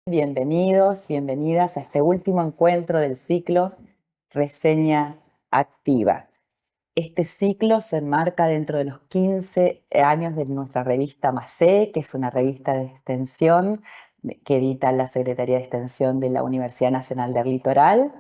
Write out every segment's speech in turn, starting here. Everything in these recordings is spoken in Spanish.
Bienvenidos, bienvenidas a este último encuentro del ciclo Reseña Activa. Este ciclo se enmarca dentro de los 15 años de nuestra revista MACE, que es una revista de extensión que edita la Secretaría de Extensión de la Universidad Nacional del Litoral.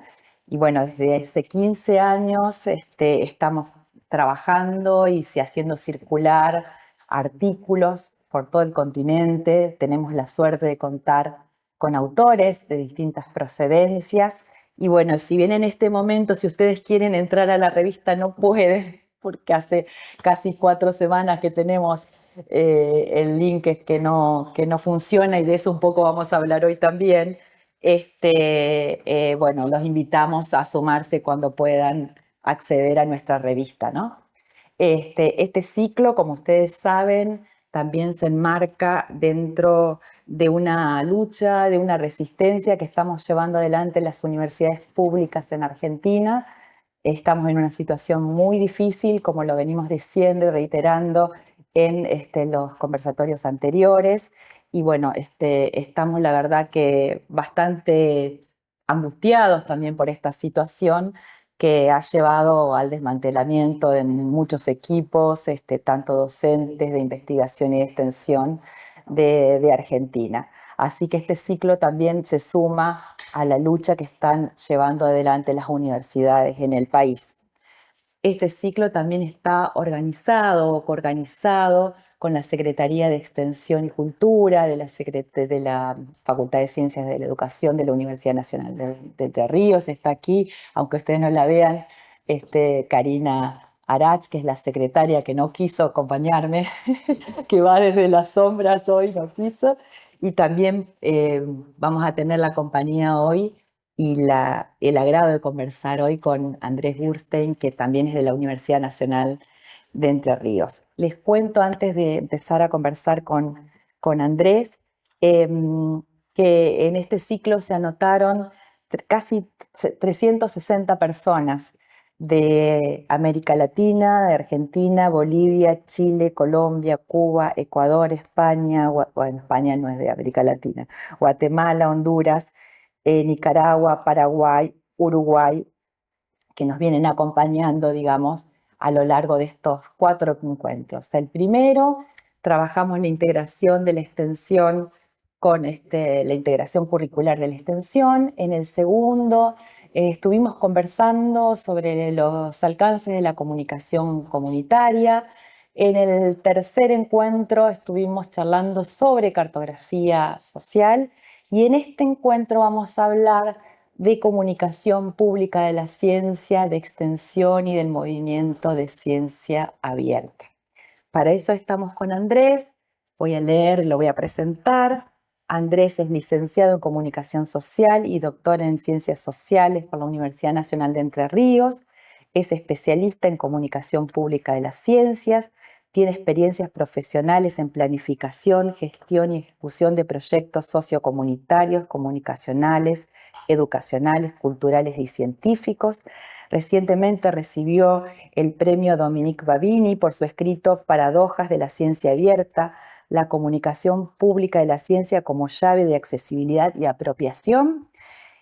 Y bueno, desde hace 15 años estamos trabajando y haciendo circular artículos por todo el continente. Tenemos la suerte de contar con autores de distintas procedencias. Y bueno, si bien en este momento, si ustedes quieren entrar a la revista, no pueden, porque hace casi 4 semanas que tenemos el link que no funciona, y de eso un poco vamos a hablar hoy también. Bueno, los invitamos a sumarse cuando puedan acceder a nuestra revista, ¿no? Este ciclo, como ustedes saben, también se enmarca dentro de una lucha, de una resistencia que estamos llevando adelante las universidades públicas en Argentina. Estamos en una situación muy difícil, como lo venimos diciendo y reiterando en los conversatorios anteriores. Y bueno, estamos la verdad que bastante angustiados también por esta situación que ha llevado al desmantelamiento de muchos equipos, tanto docentes de investigación y de extensión de Argentina. Así que este ciclo también se suma a la lucha que están llevando adelante las universidades en el país. Este ciclo también está organizado o coorganizado con la Secretaría de Extensión y Cultura de la Facultad de Ciencias de la Educación de la Universidad Nacional de Entre Ríos. Está aquí, aunque ustedes no la vean, Karina Arach, que es la secretaria que no quiso acompañarme, que va desde las sombras hoy, no quiso. Y también vamos a tener la compañía hoy y el agrado de conversar hoy con Andrés Burstein, que también es de la Universidad Nacional de Entre Ríos. Les cuento antes de empezar a conversar con Andrés, que en este ciclo se anotaron casi 360 personas de América Latina, de Argentina, Bolivia, Chile, Colombia, Cuba, Ecuador, España, bueno, España no es de América Latina, Guatemala, Honduras, Nicaragua, Paraguay, Uruguay, que nos vienen acompañando, digamos, a lo largo de estos 4 encuentros. El primero, trabajamos la integración de la extensión con la integración curricular de la extensión. En el segundo, estuvimos conversando sobre los alcances de la comunicación comunitaria. En el tercer encuentro estuvimos charlando sobre cartografía social, y en este encuentro vamos a hablar de comunicación pública de la ciencia, de extensión y del movimiento de ciencia abierta. Para eso estamos con Andrés. Voy a leer, lo voy a presentar. Andrés es licenciado en Comunicación Social y doctor en Ciencias Sociales por la Universidad Nacional de Entre Ríos. Es especialista en Comunicación Pública de las Ciencias. Tiene experiencias profesionales en planificación, gestión y ejecución de proyectos sociocomunitarios, comunicacionales, educacionales, culturales y científicos. Recientemente recibió el premio Dominique Babini por su escrito Paradojas de la Ciencia Abierta, la comunicación pública de la ciencia como llave de accesibilidad y apropiación.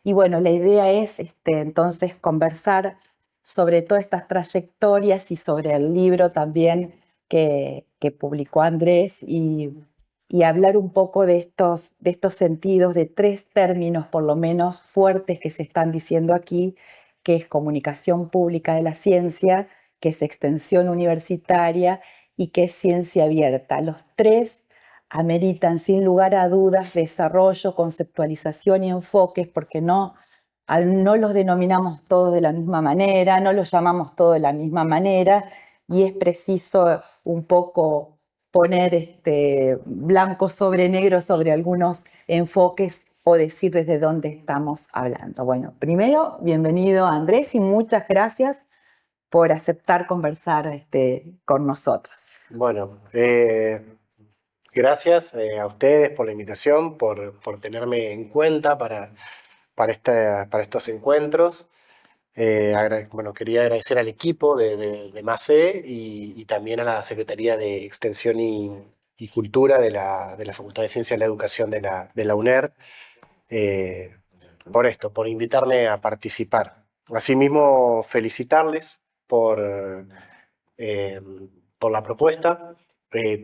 Y bueno, la idea es entonces conversar sobre todas estas trayectorias y sobre el libro también que publicó Andrés, y hablar un poco de estos sentidos, de 3 términos por lo menos fuertes que se están diciendo aquí, que es comunicación pública de la ciencia, que es extensión universitaria y que es ciencia abierta. Los 3 ameritan sin lugar a dudas desarrollo, conceptualización y enfoques, porque no los denominamos todos de la misma manera, no los llamamos todos de la misma manera, y es preciso un poco poner blanco sobre negro sobre algunos enfoques o decir desde dónde estamos hablando. Bueno, primero, bienvenido Andrés y muchas gracias por aceptar conversar con nosotros. Bueno, gracias a ustedes por la invitación, por tenerme en cuenta para estos encuentros. Bueno, quería agradecer al equipo de MACE y también a la Secretaría de Extensión y Cultura de la Facultad de Ciencias de la Educación de la UNER por esto, por invitarme a participar. Asimismo, felicitarles eh, por la propuesta.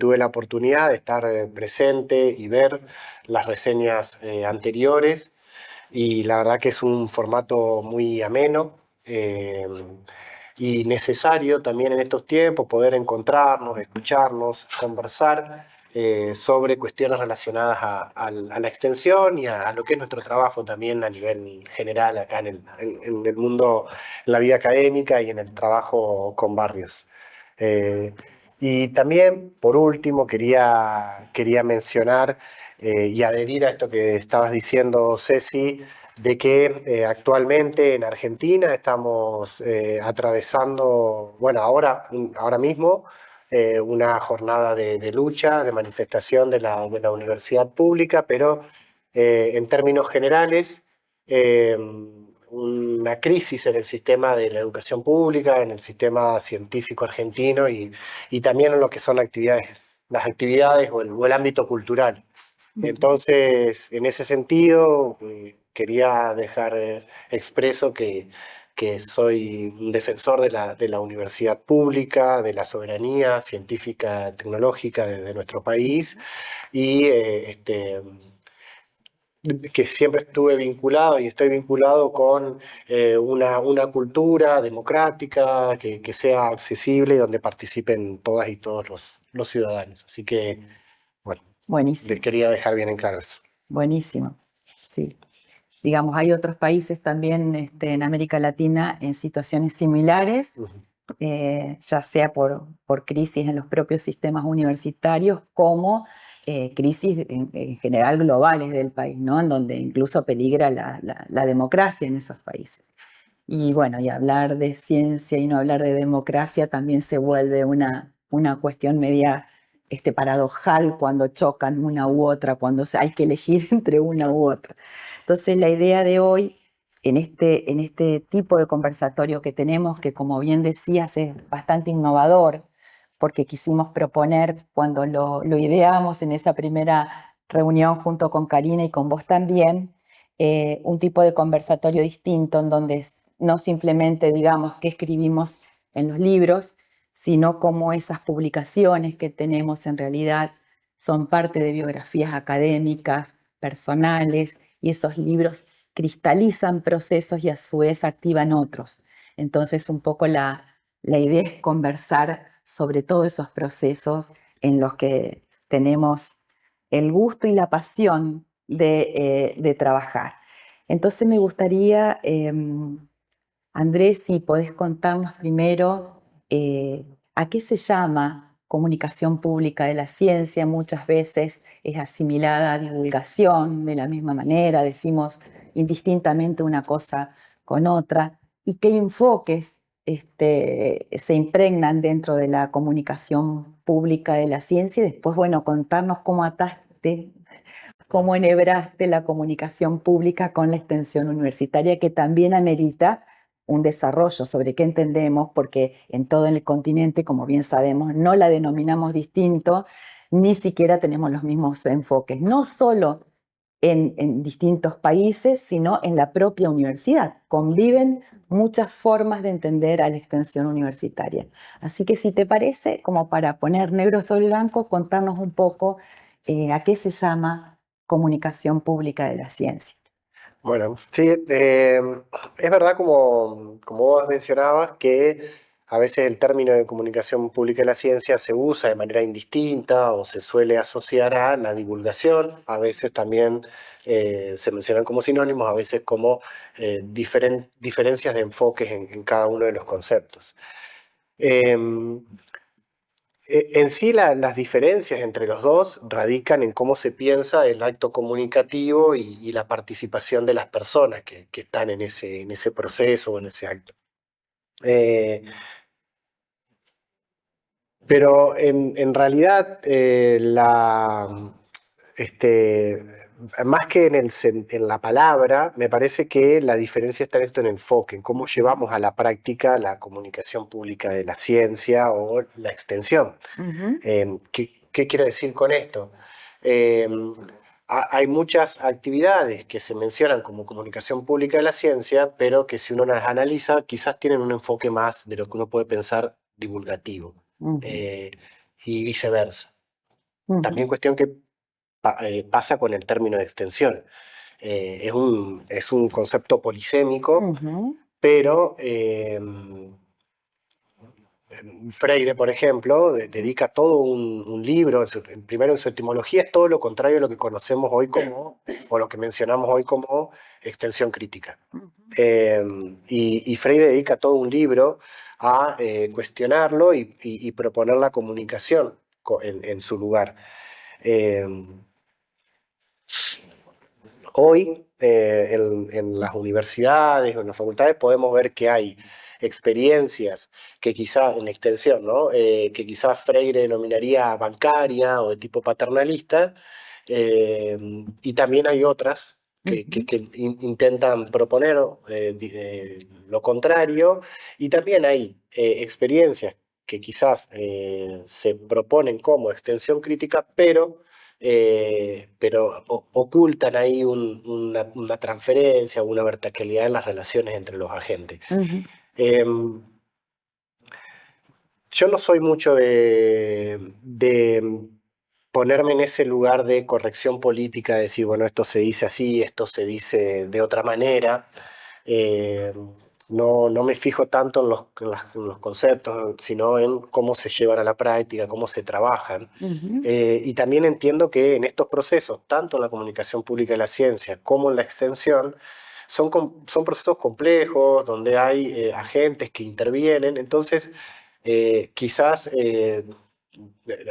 Tuve la oportunidad de estar presente y ver las reseñas anteriores y la verdad que es un formato muy ameno y necesario también en estos tiempos poder encontrarnos, escucharnos, conversar sobre cuestiones relacionadas a la extensión y a lo que es nuestro trabajo también a nivel general acá en el mundo, en la vida académica y en el trabajo con barrios. Eh, y también, por último, quería mencionar y adherir a esto que estabas diciendo, Ceci, de que actualmente en Argentina estamos atravesando, bueno, ahora mismo, una jornada de lucha, de manifestación de la universidad pública, pero en términos generales, una crisis en el sistema de la educación pública, en el sistema científico argentino y también en lo que son las actividades o el ámbito cultural. Entonces, en ese sentido, quería dejar expreso que soy un defensor de la universidad pública, de la soberanía científica, tecnológica de nuestro país y que siempre estuve vinculado y estoy vinculado con una cultura democrática que sea accesible y donde participen todas y todos los ciudadanos. Así que, bueno, les Buenísimo, quería dejar bien en claro eso. buenísimo. Sí. Digamos, hay otros países también en América Latina en situaciones similares, Ujú. ya sea por crisis en los propios sistemas universitarios, como crisis en general globales del país, ¿no? En donde incluso peligra la democracia en esos países. Y bueno, y hablar de ciencia y no hablar de democracia también se vuelve una cuestión media paradojal cuando chocan una u otra, cuando hay que elegir entre una u otra. Entonces, la idea de hoy, en este tipo de conversatorio que tenemos, que como bien decías es bastante innovador, porque quisimos proponer cuando lo ideamos en esa primera reunión junto con Karina y con vos también, un tipo de conversatorio distinto en donde no simplemente digamos qué escribimos en los libros, sino cómo esas publicaciones que tenemos en realidad son parte de biografías académicas, personales, y esos libros cristalizan procesos y a su vez activan otros. Entonces, un poco la idea es conversar sobre todos esos procesos en los que tenemos el gusto y la pasión de trabajar. Entonces, me gustaría, Andrés, si podés contarnos primero a qué se llama comunicación pública de la ciencia. Muchas veces es asimilada a divulgación de la misma manera, decimos indistintamente una cosa con otra, y qué enfoques se impregnan dentro de la comunicación pública de la ciencia, y después, bueno, contarnos cómo ataste, cómo enhebraste la comunicación pública con la extensión universitaria, que también amerita un desarrollo sobre qué entendemos, porque en todo el continente, como bien sabemos, no la denominamos distinto, ni siquiera tenemos los mismos enfoques, no solo en distintos países, sino en la propia universidad. Conviven muchas formas de entender a la extensión universitaria. Así que si te parece, como para poner negro sobre blanco, contarnos un poco a qué se llama comunicación pública de la ciencia. Bueno, sí, es verdad como vos mencionabas que a veces el término de comunicación pública de la ciencia se usa de manera indistinta o se suele asociar a la divulgación, a veces también se mencionan como sinónimos, a veces como diferencias de enfoques en cada uno de los conceptos. Em, en sí, las diferencias entre los dos radican en cómo se piensa el acto comunicativo y la participación de las personas que están en ese proceso o en ese acto. Eh, pero en realidad, este, más que en la palabra, me parece que la diferencia está en esto en enfoque, en cómo llevamos a la práctica la comunicación pública de la ciencia o la extensión. Ujú. ¿Qué quiero decir con esto? Eh, hay muchas actividades que se mencionan como comunicación pública de la ciencia, pero que si uno las analiza, quizás tienen un enfoque más de lo que uno puede pensar divulgativo, Ujú, eh, y viceversa. ujú, También cuestión que pasa con el término de extensión. Es un concepto polisémico, ujú, pero Freire, por ejemplo, dedica todo un libro, primero en su etimología es todo lo contrario a lo que conocemos hoy como, o lo que mencionamos hoy como extensión crítica. ujú, Eh, y Freire dedica todo un libro a cuestionarlo y proponer la comunicación en su lugar. Eh, Hoy, en las universidades o en las facultades podemos ver que hay experiencias que quizás, en extensión, ¿no? Que quizás Freire denominaría bancaria o de tipo paternalista, eh, y también hay otras ujú. que intentan proponer lo contrario, y también hay experiencias que quizás se proponen como extensión crítica, pero ocultan ahí una transferencia, una verticalidad en las relaciones entre los agentes. Ujú, Em, yo no soy mucho de ponerme en ese lugar de corrección política, de decir, bueno, esto se dice así, esto se dice de otra manera. Eh, no me fijo tanto en los conceptos, sino en cómo se llevan a la práctica, cómo se trabajan. ujú, Y también entiendo que en estos procesos, tanto en la comunicación pública de la ciencia como en la extensión, son procesos complejos, donde hay agentes que intervienen. Entonces, quizás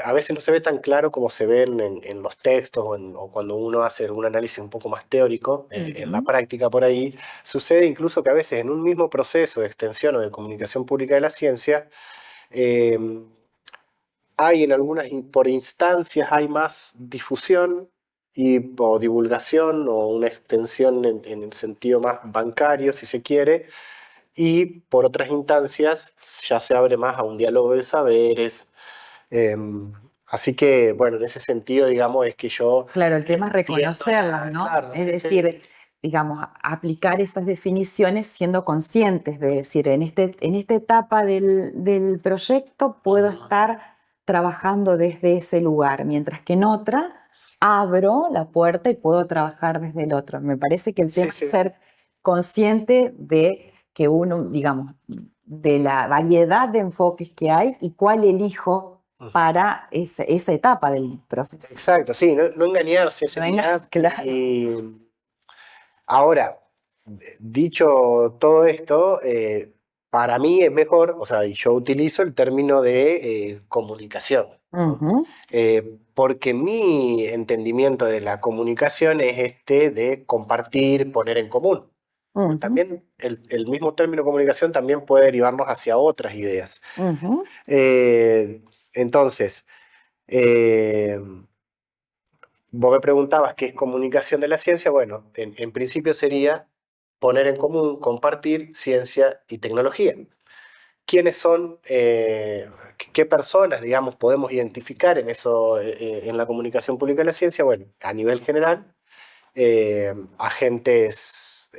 a veces no se ve tan claro como se ven en los textos o cuando uno hace un análisis un poco más teórico. En la ujú, práctica por ahí sucede incluso que a veces en un mismo proceso de extensión o de comunicación pública de la ciencia, eh, hay en por instancias hay más difusión o divulgación o una extensión en el sentido más bancario, si se quiere, y por otras instancias ya se abre más a un diálogo de saberes. Así que, bueno, en ese sentido, digamos, es que yo Claro, el tema es tiendo reconocerlas, ¿no? claro, Es sí, sí. decir, digamos, aplicar esas definiciones siendo conscientes de decir, en esta etapa del proyecto puedo Ujú. estar trabajando desde ese lugar, mientras que en otra abro la puerta y puedo trabajar desde el otro. Me parece que el Sí, tema es sí. ser consciente de que uno, digamos, de la variedad de enfoques que hay y cuál elijo para esa etapa del proceso. Exacto, sí, no engañarse Venga, sería. claro. Y ahora, dicho todo esto, para mí es mejor, o sea, y yo utilizo el término de comunicación, ¿no? Ujú, Porque mi entendimiento de la comunicación es este de compartir, poner en común. ujú, También el mismo término comunicación también puede derivarnos hacia otras ideas. ujú, Eh, entonces, eh, vos me preguntabas qué es comunicación de la ciencia. Bueno, en principio sería poner en común, compartir ciencia y tecnología. ¿Quiénes son, qué personas, digamos, podemos identificar en eso, en la comunicación pública de la ciencia? Bueno, a nivel general, agentes,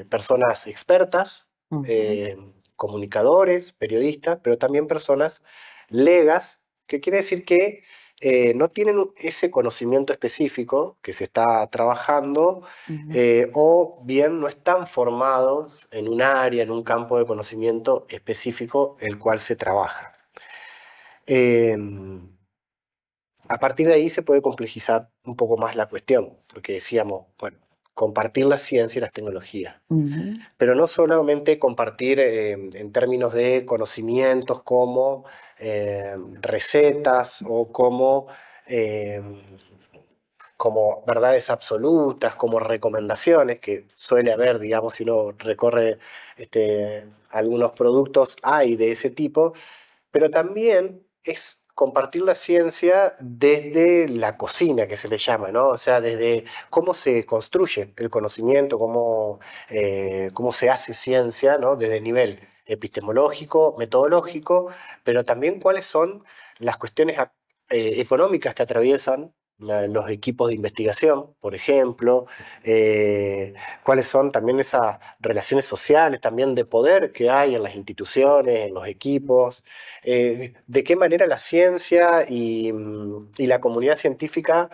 personas expertas, ujú, eh, comunicadores, periodistas, pero también personas legas, que quiere decir que no tienen ese conocimiento específico que se está trabajando, ujú. o bien no están formados en un área, en un campo de conocimiento específico el cual se trabaja. Em, a partir de ahí se puede complejizar un poco más la cuestión, porque decíamos, bueno, compartir la ciencia y las tecnologías, Ujú, pero no solamente compartir en términos de conocimientos como recetas o eh, como verdades absolutas, como recomendaciones, que suele haber, digamos, si uno recorre algunos productos, hay de ese tipo, pero también es compartir la ciencia desde la cocina, que se le llama, ¿no? O sea, desde cómo se construye el conocimiento, cómo se hace ciencia, ¿no? Desde el nivel epistemológico, metodológico, pero también cuáles son las cuestiones económicas que atraviesan. los equipos de investigación, por ejemplo, cuáles son también esas relaciones sociales, también de poder que hay en las instituciones, en los equipos, de qué manera la ciencia y la comunidad científica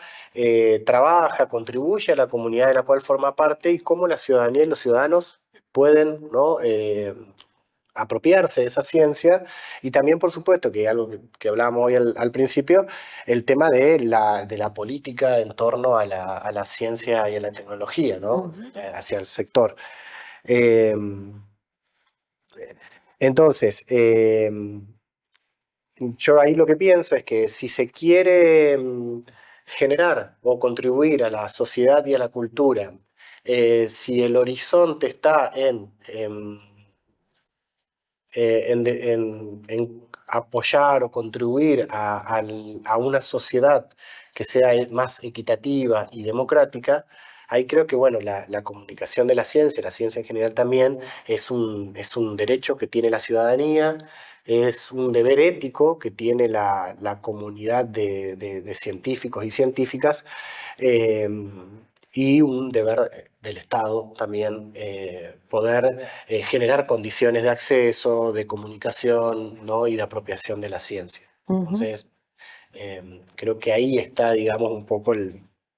trabaja, contribuye a la comunidad de la cual forma parte y cómo la ciudadanía y los ciudadanos pueden, ¿no? Apropiarse de esa ciencia y también, por supuesto, que algo que hablábamos hoy al principio, el tema de la política en torno a la ciencia y a la tecnología, ¿no? Ujú. Hacia el sector. Eh, entonces, yo ahí lo que pienso es que si se quiere generar o contribuir a la sociedad y a la cultura, si el horizonte está en apoyar o contribuir a una sociedad que sea más equitativa y democrática, ahí creo que bueno, la comunicación de la ciencia en general también, es un derecho que tiene la ciudadanía, es un deber ético que tiene la comunidad de científicos y científicas, eh, y un deber del Estado también poder generar condiciones de acceso, de comunicación, ¿no? Y de apropiación de la ciencia. Ujú. Entonces, creo que ahí está, digamos, un poco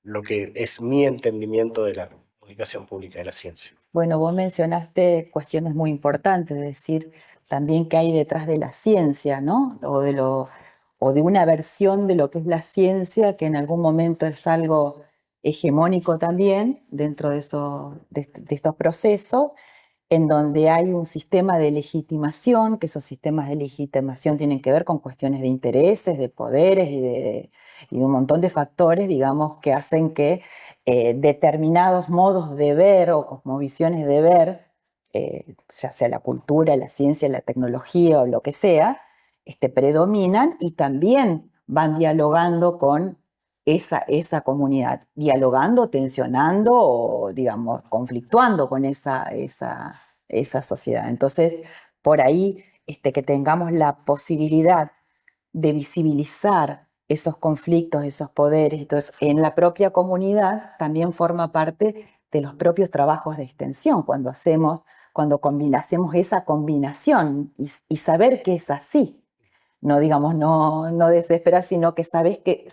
lo que es mi entendimiento de la comunicación pública de la ciencia. Bueno, vos mencionaste cuestiones muy importantes, es decir, también qué hay detrás de la ciencia, ¿no? O de una versión de lo que es la ciencia, que en algún momento es algo hegemónico también dentro de estos procesos, en donde hay un sistema de legitimación, que esos sistemas de legitimación tienen que ver con cuestiones de intereses, de poderes y de un montón de factores, digamos, que hacen que determinados modos de ver o cosmovisiones de ver, ya sea la cultura, la ciencia, la tecnología o lo que sea, predominan y también van dialogando con esa comunidad, dialogando, tensionando o, digamos, conflictuando con esa sociedad. Entonces, por ahí, que tengamos la posibilidad de visibilizar esos conflictos, esos poderes, entonces, en la propia comunidad también forma parte de los propios trabajos de extensión, cuando hacemos esa combinación y saber que es así, no digamos, no desesperar, sino que saber que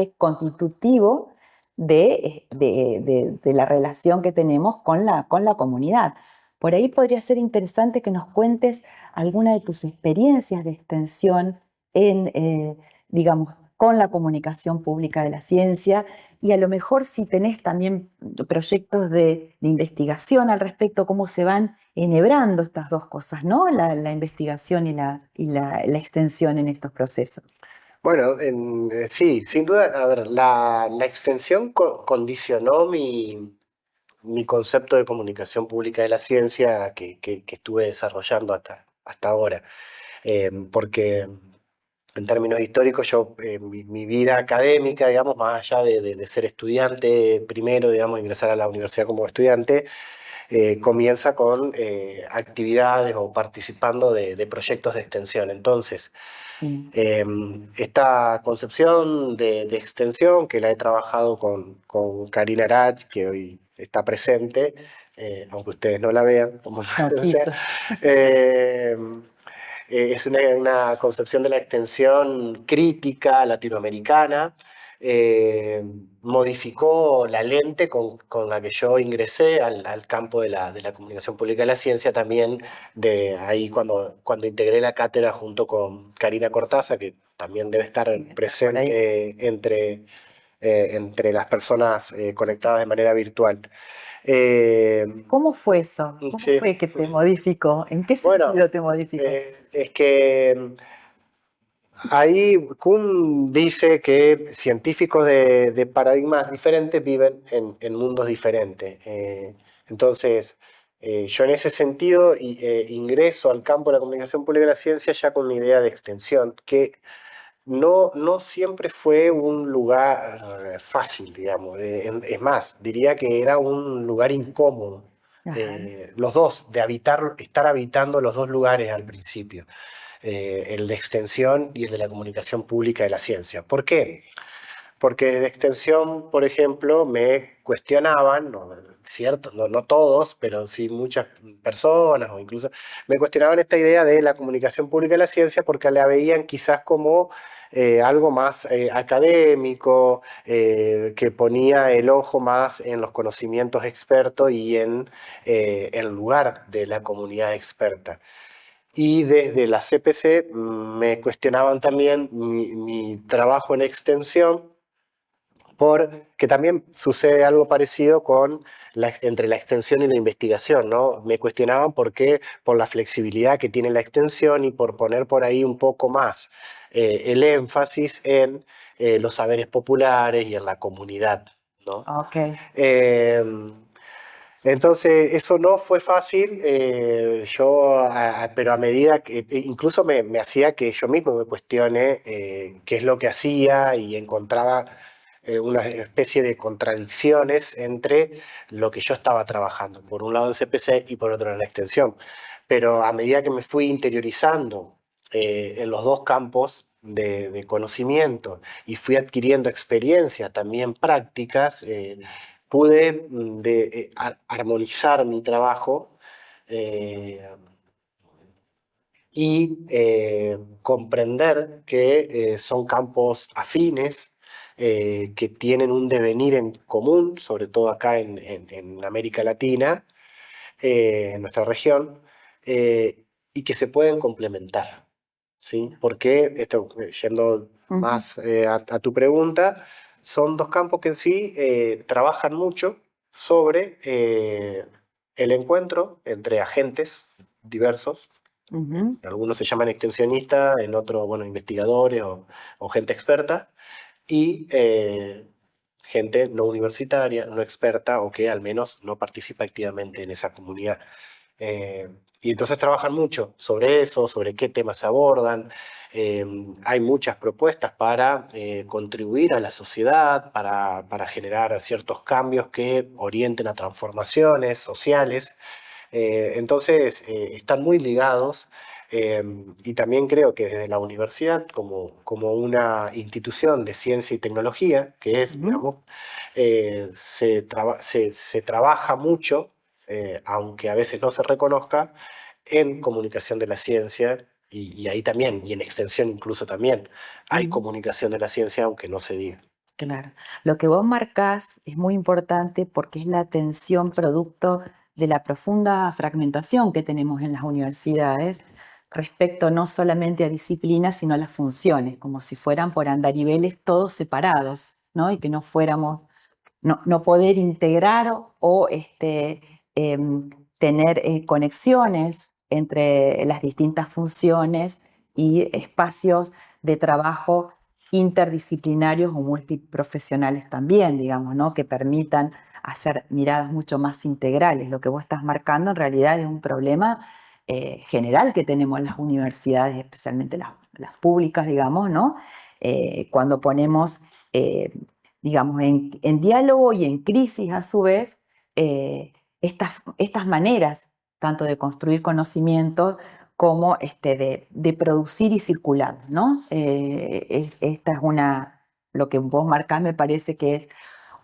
es constitutivo de la relación que tenemos con la comunidad. Por ahí podría ser interesante que nos cuentes alguna de tus experiencias de extensión digamos, con la comunicación pública de la ciencia y a lo mejor si tenés también proyectos de investigación al respecto, cómo se van enhebrando estas dos cosas, ¿no? La investigación y la extensión en estos procesos. Bueno, sí, sin duda, a ver, la extensión condicionó mi concepto de comunicación pública de la ciencia que estuve desarrollando hasta ahora. Porque en términos históricos, yo, mi vida académica, digamos, más allá de ser estudiante primero, digamos, ingresar a la universidad como estudiante, comienza con actividades o participando de proyectos de extensión. Entonces, Mm. esta concepción de extensión que la he trabajado con Karina Arach, que hoy está presente, aunque ustedes no la vean, como No o sea, quiso. eh, es una concepción de la extensión crítica latinoamericana. eh, Modificó la lente con la que yo ingresé al campo de la comunicación pública de la ciencia, también de ahí cuando integré la cátedra junto con Karina Cortázar, que también debe estar Está por ahí. presente entre las personas conectadas de manera virtual. Eh, ¿Cómo fue eso? ¿Cómo sí, fue que te modificó? ¿En qué bueno, sentido te modificó? es que ahí Kuhn dice que científicos de paradigmas diferentes viven en mundos diferentes. Entonces, yo en ese sentido ingreso al campo de la comunicación pública y la ciencia ya con una idea de extensión, que no siempre fue un lugar fácil, digamos. Es más, diría que era un lugar incómodo. Ajá. Los dos, estar habitando los dos lugares al principio, el de extensión y el de la comunicación pública de la ciencia. ¿Por qué? porque desde extensión, por ejemplo, me cuestionaban, no, cierto, no todos, pero sí muchas personas o incluso me cuestionaban esta idea de la comunicación pública de la ciencia porque la veían quizás como algo más académico, que ponía el ojo más en los conocimientos expertos y en el lugar de la comunidad experta. Y desde la CPC me cuestionaban también mi trabajo en extensión, porque también sucede algo parecido con entre la extensión y la investigación, ¿no? Me cuestionaban por qué, por la flexibilidad que tiene la extensión y por poner por ahí un poco más el énfasis en los saberes populares y en la comunidad, ¿no? Ok. Eh, entonces, eso no fue fácil, pero a medida que, incluso me hacía que yo mismo me cuestione qué es lo que hacía y encontraba una especie de contradicciones entre lo que yo estaba trabajando, por un lado en CPC y por otro en la extensión. Pero a medida que me fui interiorizando en los dos campos de conocimiento y fui adquiriendo experiencia, también prácticas, pude armonizar mi trabajo eh, y comprender que son campos afines, que tienen un devenir en común, sobre todo acá en América Latina, en nuestra región, y que se pueden complementar. ¿Sí? Porque esto, yendo Ujú, más a tu pregunta, son dos campos que en sí trabajan mucho sobre el encuentro entre agentes diversos. ujú. Algunos se llaman extensionistas, en otros, bueno, investigadores o gente experta, y gente no universitaria, no experta o que al menos no participa activamente en esa comunidad. Eh, y entonces trabajan mucho sobre eso, sobre qué temas se abordan. Eh, Hay muchas propuestas para contribuir a la sociedad, para generar ciertos cambios que orienten a transformaciones sociales. Entonces, están muy ligados. Y también creo que desde la universidad, como una institución de ciencia y tecnología, que es, Ujú. digamos, se trabaja mucho, aunque a veces no se reconozca, en comunicación de la ciencia, y ahí también, y en extensión incluso también, hay Ujú. comunicación de la ciencia, aunque no se diga. Claro. Lo que vos marcás es muy importante porque es la tensión producto de la profunda fragmentación que tenemos en las universidades respecto no solamente a disciplinas, sino a las funciones, como si fueran por andariveles todos separados, ¿no? Y que no fuéramos, no poder integrar o tener conexiones entre las distintas funciones y espacios de trabajo interdisciplinarios o multiprofesionales también, digamos, ¿no? Que permitan hacer miradas mucho más integrales. Lo que vos estás marcando en realidad es un problema general que tenemos en las universidades, especialmente las públicas, digamos, ¿no? Cuando ponemos, digamos, en diálogo y en crisis a su vez, estas maneras tanto de construir conocimientos como de producir y circular, ¿no? Esta es lo que vos marcás me parece que es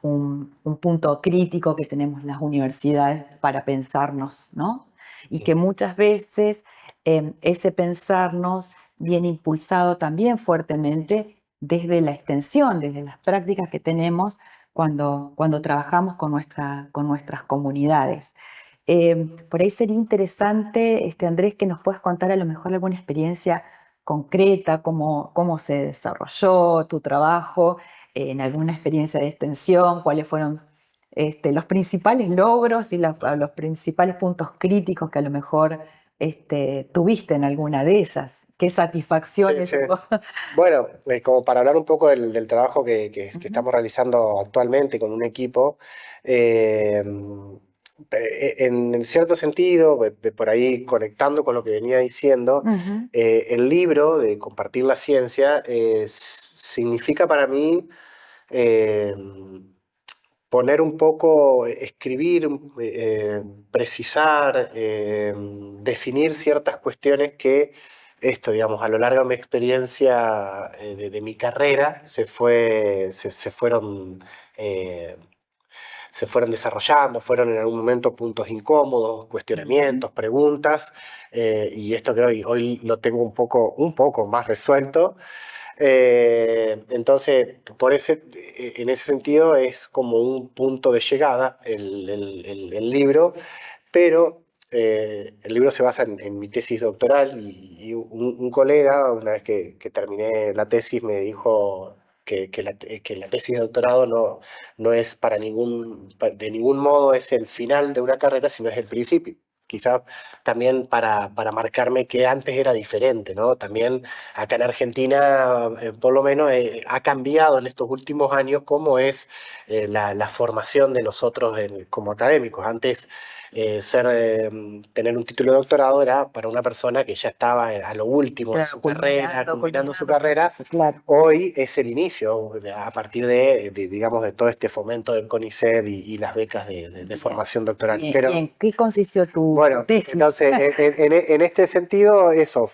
un punto crítico que tenemos las universidades para pensarnos, ¿no? Y que muchas veces ese pensarnos viene impulsado también fuertemente desde la extensión, desde las prácticas que tenemos cuando trabajamos con nuestras comunidades. Por ahí sería interesante, Andrés, que nos puedas contar a lo mejor alguna experiencia concreta, cómo se desarrolló tu trabajo en alguna experiencia de extensión, cuáles fueron los principales logros y los principales puntos críticos que a lo mejor tuviste en alguna de ellas. ¿Qué Sí, satisfacciones sí. hubo? Bueno, como para hablar un poco del trabajo que Ujú, estamos realizando actualmente con un equipo, eh, en cierto sentido, por ahí conectando con lo que venía diciendo, ujú, el libro de Compartir la Ciencia significa para mí eh, poner un poco, escribir, precisar, definir ciertas cuestiones que esto, digamos, a lo largo de mi experiencia de mi carrera, eh, se fueron desarrollando, fueron en algún momento puntos incómodos, Ujú. cuestionamientos, preguntas, y esto que hoy lo tengo un poco más resuelto. Entonces, en ese sentido es como un punto de llegada el libro, pero el libro se basa en mi tesis doctoral y un colega, una vez que terminé la tesis, me dijo que la tesis de doctorado no es de ningún modo es el final de una carrera, sino es el principio. Quizás también para marcarme que antes era diferente, ¿no? También acá en Argentina, por lo menos, ha cambiado en estos últimos años cómo es la formación de nosotros como académicos. Antes, tener un título de doctorado era para una persona que ya estaba a lo último de Claro, su carrera, culminando su culminando carrera. proceso, claro. Hoy es el inicio, a partir digamos, de todo este fomento del CONICET y las becas de Bien. formación doctoral. Y Pero en qué consistió tu bueno, tesis? entonces, en este sentido, eso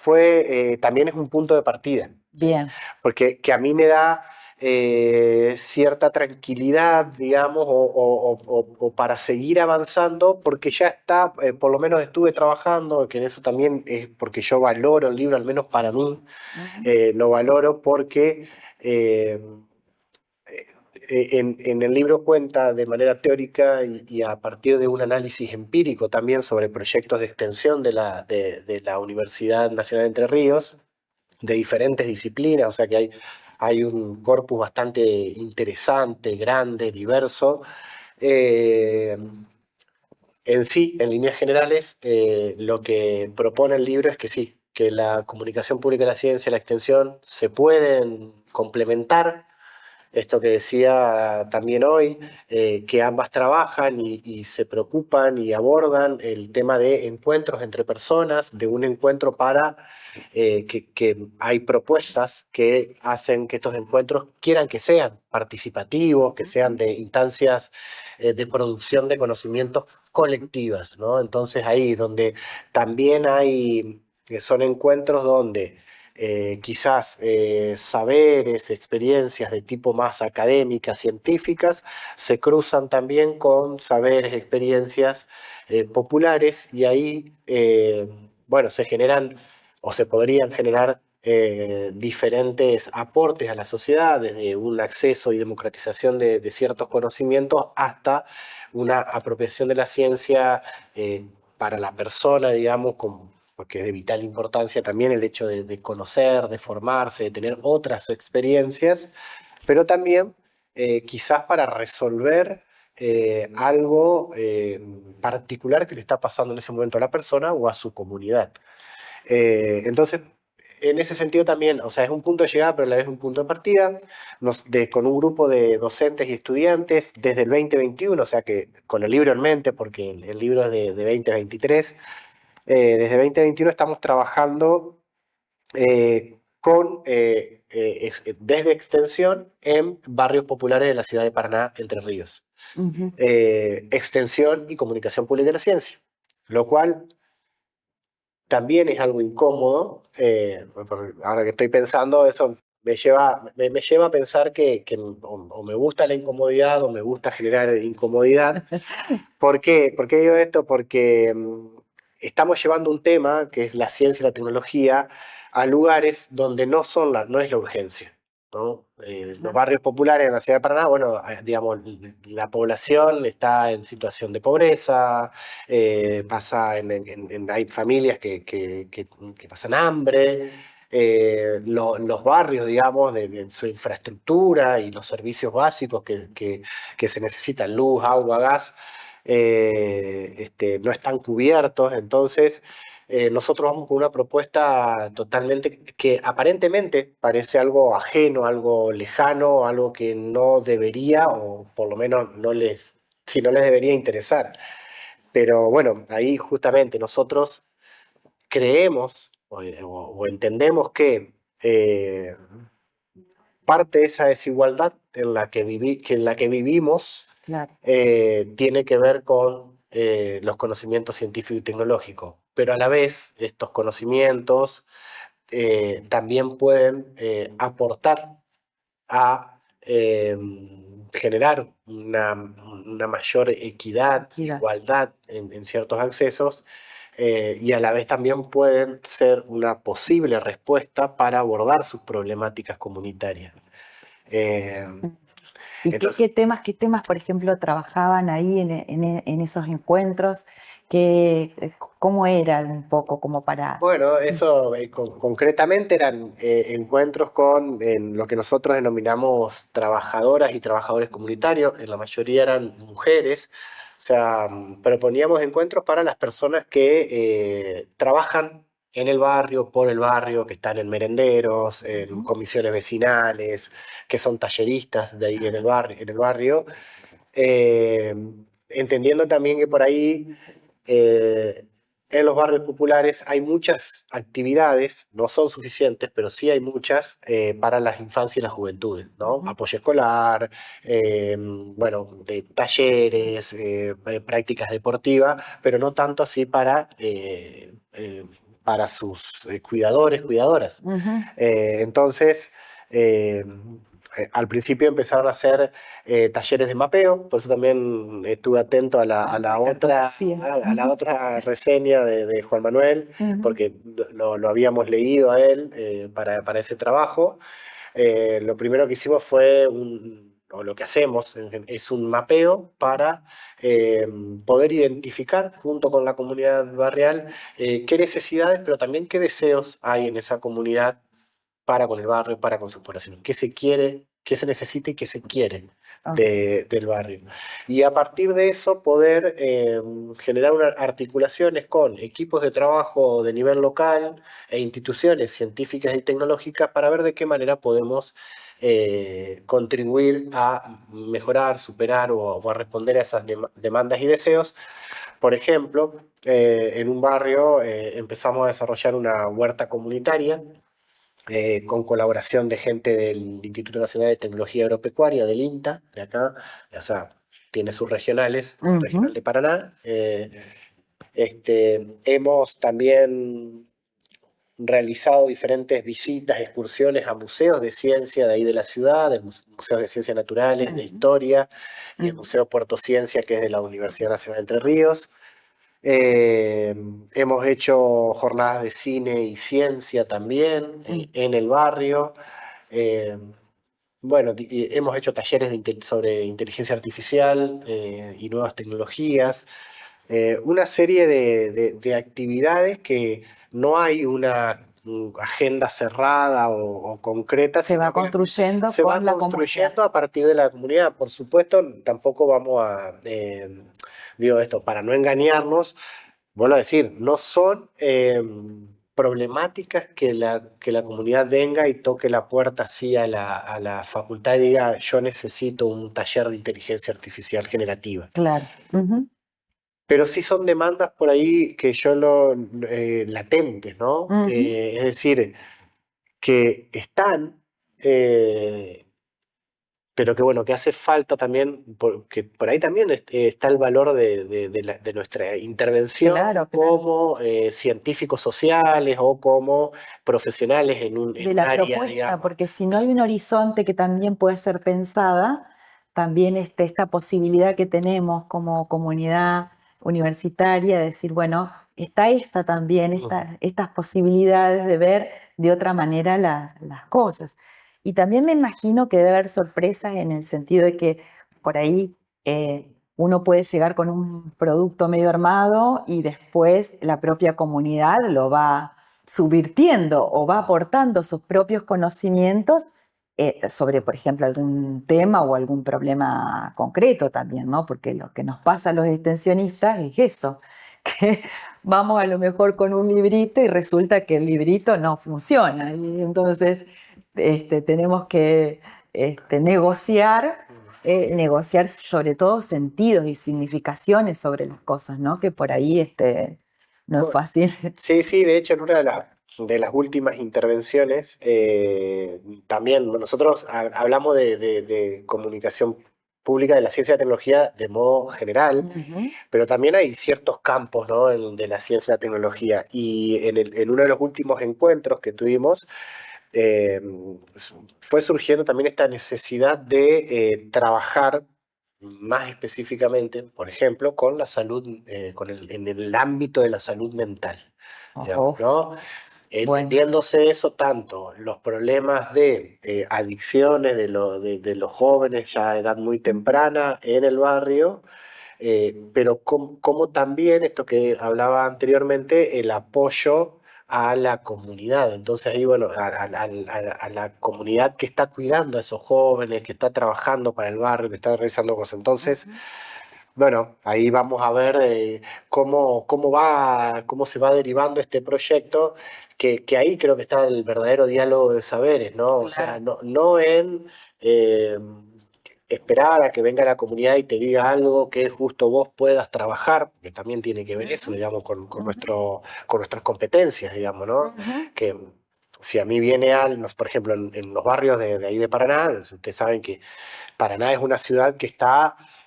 también es un punto de partida, Bien. porque que a mí me da cierta tranquilidad, digamos, o para seguir avanzando, porque ya está, por lo menos estuve trabajando, que en eso también es porque yo valoro el libro, al menos para mí, Ujú. lo valoro porque eh, en el libro cuenta de manera teórica y a partir de un análisis empírico también sobre proyectos de extensión de la Universidad Nacional de Entre Ríos, de diferentes disciplinas, o sea que hay un corpus bastante interesante, grande, diverso. Eh, en sí, en líneas generales, lo que propone el libro es que sí, que la comunicación pública de la ciencia y la extensión se pueden complementar, esto que decía también hoy, que ambas trabajan y se preocupan y abordan el tema de encuentros entre personas, de un encuentro que hay propuestas que hacen que estos encuentros quieran que sean participativos, que sean de instancias de producción de conocimientos colectivas, ¿no? Entonces ahí donde también son encuentros donde quizás saberes, experiencias de tipo más académicas, científicas, se cruzan también con saberes, experiencias populares y ahí, bueno, se generan o se podrían generar diferentes aportes a la sociedad, desde un acceso y democratización de ciertos conocimientos hasta una apropiación de la ciencia para la persona, digamos, porque es de vital importancia también el hecho de conocer, de formarse, de tener otras experiencias, pero también quizás para resolver algo particular que le está pasando en ese momento a la persona o a su comunidad. Entonces, en ese sentido también, o sea, es un punto de llegada, pero a la vez un punto de partida, con un grupo de docentes y estudiantes desde el 2021, o sea que con el libro en mente, porque el libro es de 2023, desde 2021 estamos trabajando desde extensión en barrios populares de la ciudad de Paraná, Entre Ríos. Ujú. Extensión y comunicación pública de la ciencia, lo cual también es algo incómodo. Ahora que estoy pensando, eso me lleva a pensar que o me gusta la incomodidad o me gusta generar incomodidad. ¿Por qué? ¿Por qué digo esto? Porque estamos llevando un tema, que es la ciencia y la tecnología, a lugares donde no es la urgencia, ¿no? Los Ajá. barrios populares en la ciudad de Paraná, bueno, digamos, la población está en situación de pobreza, hay familias que pasan hambre, los barrios, digamos, de su infraestructura y los servicios básicos que se necesitan, luz, agua, gas, no están cubiertos. Entonces, nosotros vamos con una propuesta totalmente que aparentemente parece algo ajeno, algo lejano, algo que no debería, o por lo menos si no les debería interesar. Pero bueno, ahí justamente nosotros creemos o entendemos que parte de esa desigualdad en la que vivimos Claro. tiene que ver con los conocimientos científicos y tecnológicos, pero a la vez estos conocimientos también pueden aportar a generar una mayor equidad, igualdad en ciertos accesos, y a la vez también pueden ser una posible respuesta para abordar sus problemáticas comunitarias. Eh, ¿Y entonces, qué temas, por ejemplo, trabajaban ahí en esos encuentros? ¿Cómo eran un poco como para... bueno, eso concretamente eran encuentros con lo que nosotros denominamos trabajadoras y trabajadores comunitarios, en la mayoría eran mujeres, o sea, proponíamos encuentros para las personas que trabajan en el barrio, por el barrio, que están en merenderos, en comisiones vecinales, que son talleristas de ahí en el barrio, eh, entendiendo también que por ahí eh, en los barrios populares hay muchas actividades, no son suficientes, pero sí hay muchas para las infancias y las juventudes, ¿no? Apoyo escolar, bueno, de talleres, prácticas deportivas, pero no tanto así para sus cuidadores, cuidadoras. Entonces, eh, al principio empezaron a hacer talleres de mapeo, por eso también estuve atento a la otra reseña de Juan Manuel, porque lo habíamos leído a él para ese trabajo. Lo primero que hicimos fue o lo que hacemos es un mapeo para eh, poder identificar junto con la comunidad barrial qué necesidades, pero también qué deseos hay en esa comunidad para con el barrio, para con sus poblaciones. ¿Qué se quiere, qué se necesita y qué se quiere del barrio? Y a partir de eso poder generar unas articulaciones con equipos de trabajo de nivel local e instituciones científicas y tecnológicas para ver de qué manera podemos contribuir a mejorar, superar o a responder a esas demandas y deseos. Por ejemplo, en un barrio empezamos a desarrollar una huerta comunitaria con colaboración de gente del Instituto Nacional de Tecnología Agropecuaria, del INTA, de acá, o sea, tiene sus regionales, el Regional de Paraná. Hemos también realizado diferentes visitas, excursiones a museos de ciencia de ahí de la ciudad, de museos de ciencias naturales, de historia, y el Museo Puerto Ciencia, que es de la Universidad Nacional de Entre Ríos. Hemos hecho jornadas de cine y ciencia también en el barrio. Eh, bueno, hemos hecho talleres sobre inteligencia artificial y nuevas tecnologías. Una serie de actividades que no hay una agenda cerrada o concreta, Se va sino que construyendo se va con la comunidad. construyendo a partir de la comunidad. Por supuesto, tampoco vamos digo esto, para no engañarnos, vuelvo a decir, no son problemáticas que la comunidad venga y toque la puerta así a la facultad y diga, yo necesito un taller de inteligencia artificial generativa. Claro. Pero sí son demandas por ahí que latentes, ¿no? Es decir, que están, eh, pero que bueno, que hace falta también, porque por ahí también está el valor de nuestra intervención Claro, claro. como científicos sociales o como profesionales De en un la área, propuesta, digamos. porque si no hay un horizonte que también puede ser pensada, también esta posibilidad que tenemos como comunidad universitaria de decir, bueno, está esta también, estas posibilidades de ver de otra manera las cosas. Y también me imagino que debe haber sorpresas en el sentido de que por ahí uno puede llegar con un producto medio armado y después la propia comunidad lo va subvirtiendo o va aportando sus propios conocimientos sobre, por ejemplo, algún tema o algún problema concreto también, ¿no? Porque lo que nos pasa a los extensionistas es eso, que vamos a lo mejor con un librito y resulta que el librito no funciona. Y entonces tenemos que negociar sobre todo sentidos y significaciones sobre las cosas, ¿no? Que por ahí no es Bueno, fácil. sí, sí, de hecho en una de las últimas intervenciones también nosotros hablamos de comunicación pública de la ciencia y la tecnología de modo general, Ujú. pero también hay ciertos campos, ¿no? De la ciencia y la tecnología. Y en uno de los últimos encuentros que tuvimos, eh, fue surgiendo también esta necesidad de trabajar más específicamente, por ejemplo, con la salud, en el ámbito de la salud mental, digamos, Ojo, ¿no? bueno. Entendiéndose eso tanto, los problemas de adicciones de los jóvenes ya a edad muy temprana en el barrio, pero como también esto que hablaba anteriormente, el apoyo a la comunidad. Entonces ahí, bueno, a la comunidad que está cuidando a esos jóvenes, que está trabajando para el barrio, que está realizando cosas. Entonces, Ujú. bueno, ahí vamos a ver cómo se va derivando este proyecto, que ahí creo que está el verdadero diálogo de saberes, ¿no? O sea, Claro. no en eh, esperar a que venga la comunidad y te diga algo que justo vos puedas trabajar, porque también tiene que ver eso, Ujú, digamos, ujú, con nuestras competencias, digamos, ¿no? ujú. Que si a mí viene por ejemplo, en los barrios de ahí de Paraná, ustedes saben que Paraná es una ciudad que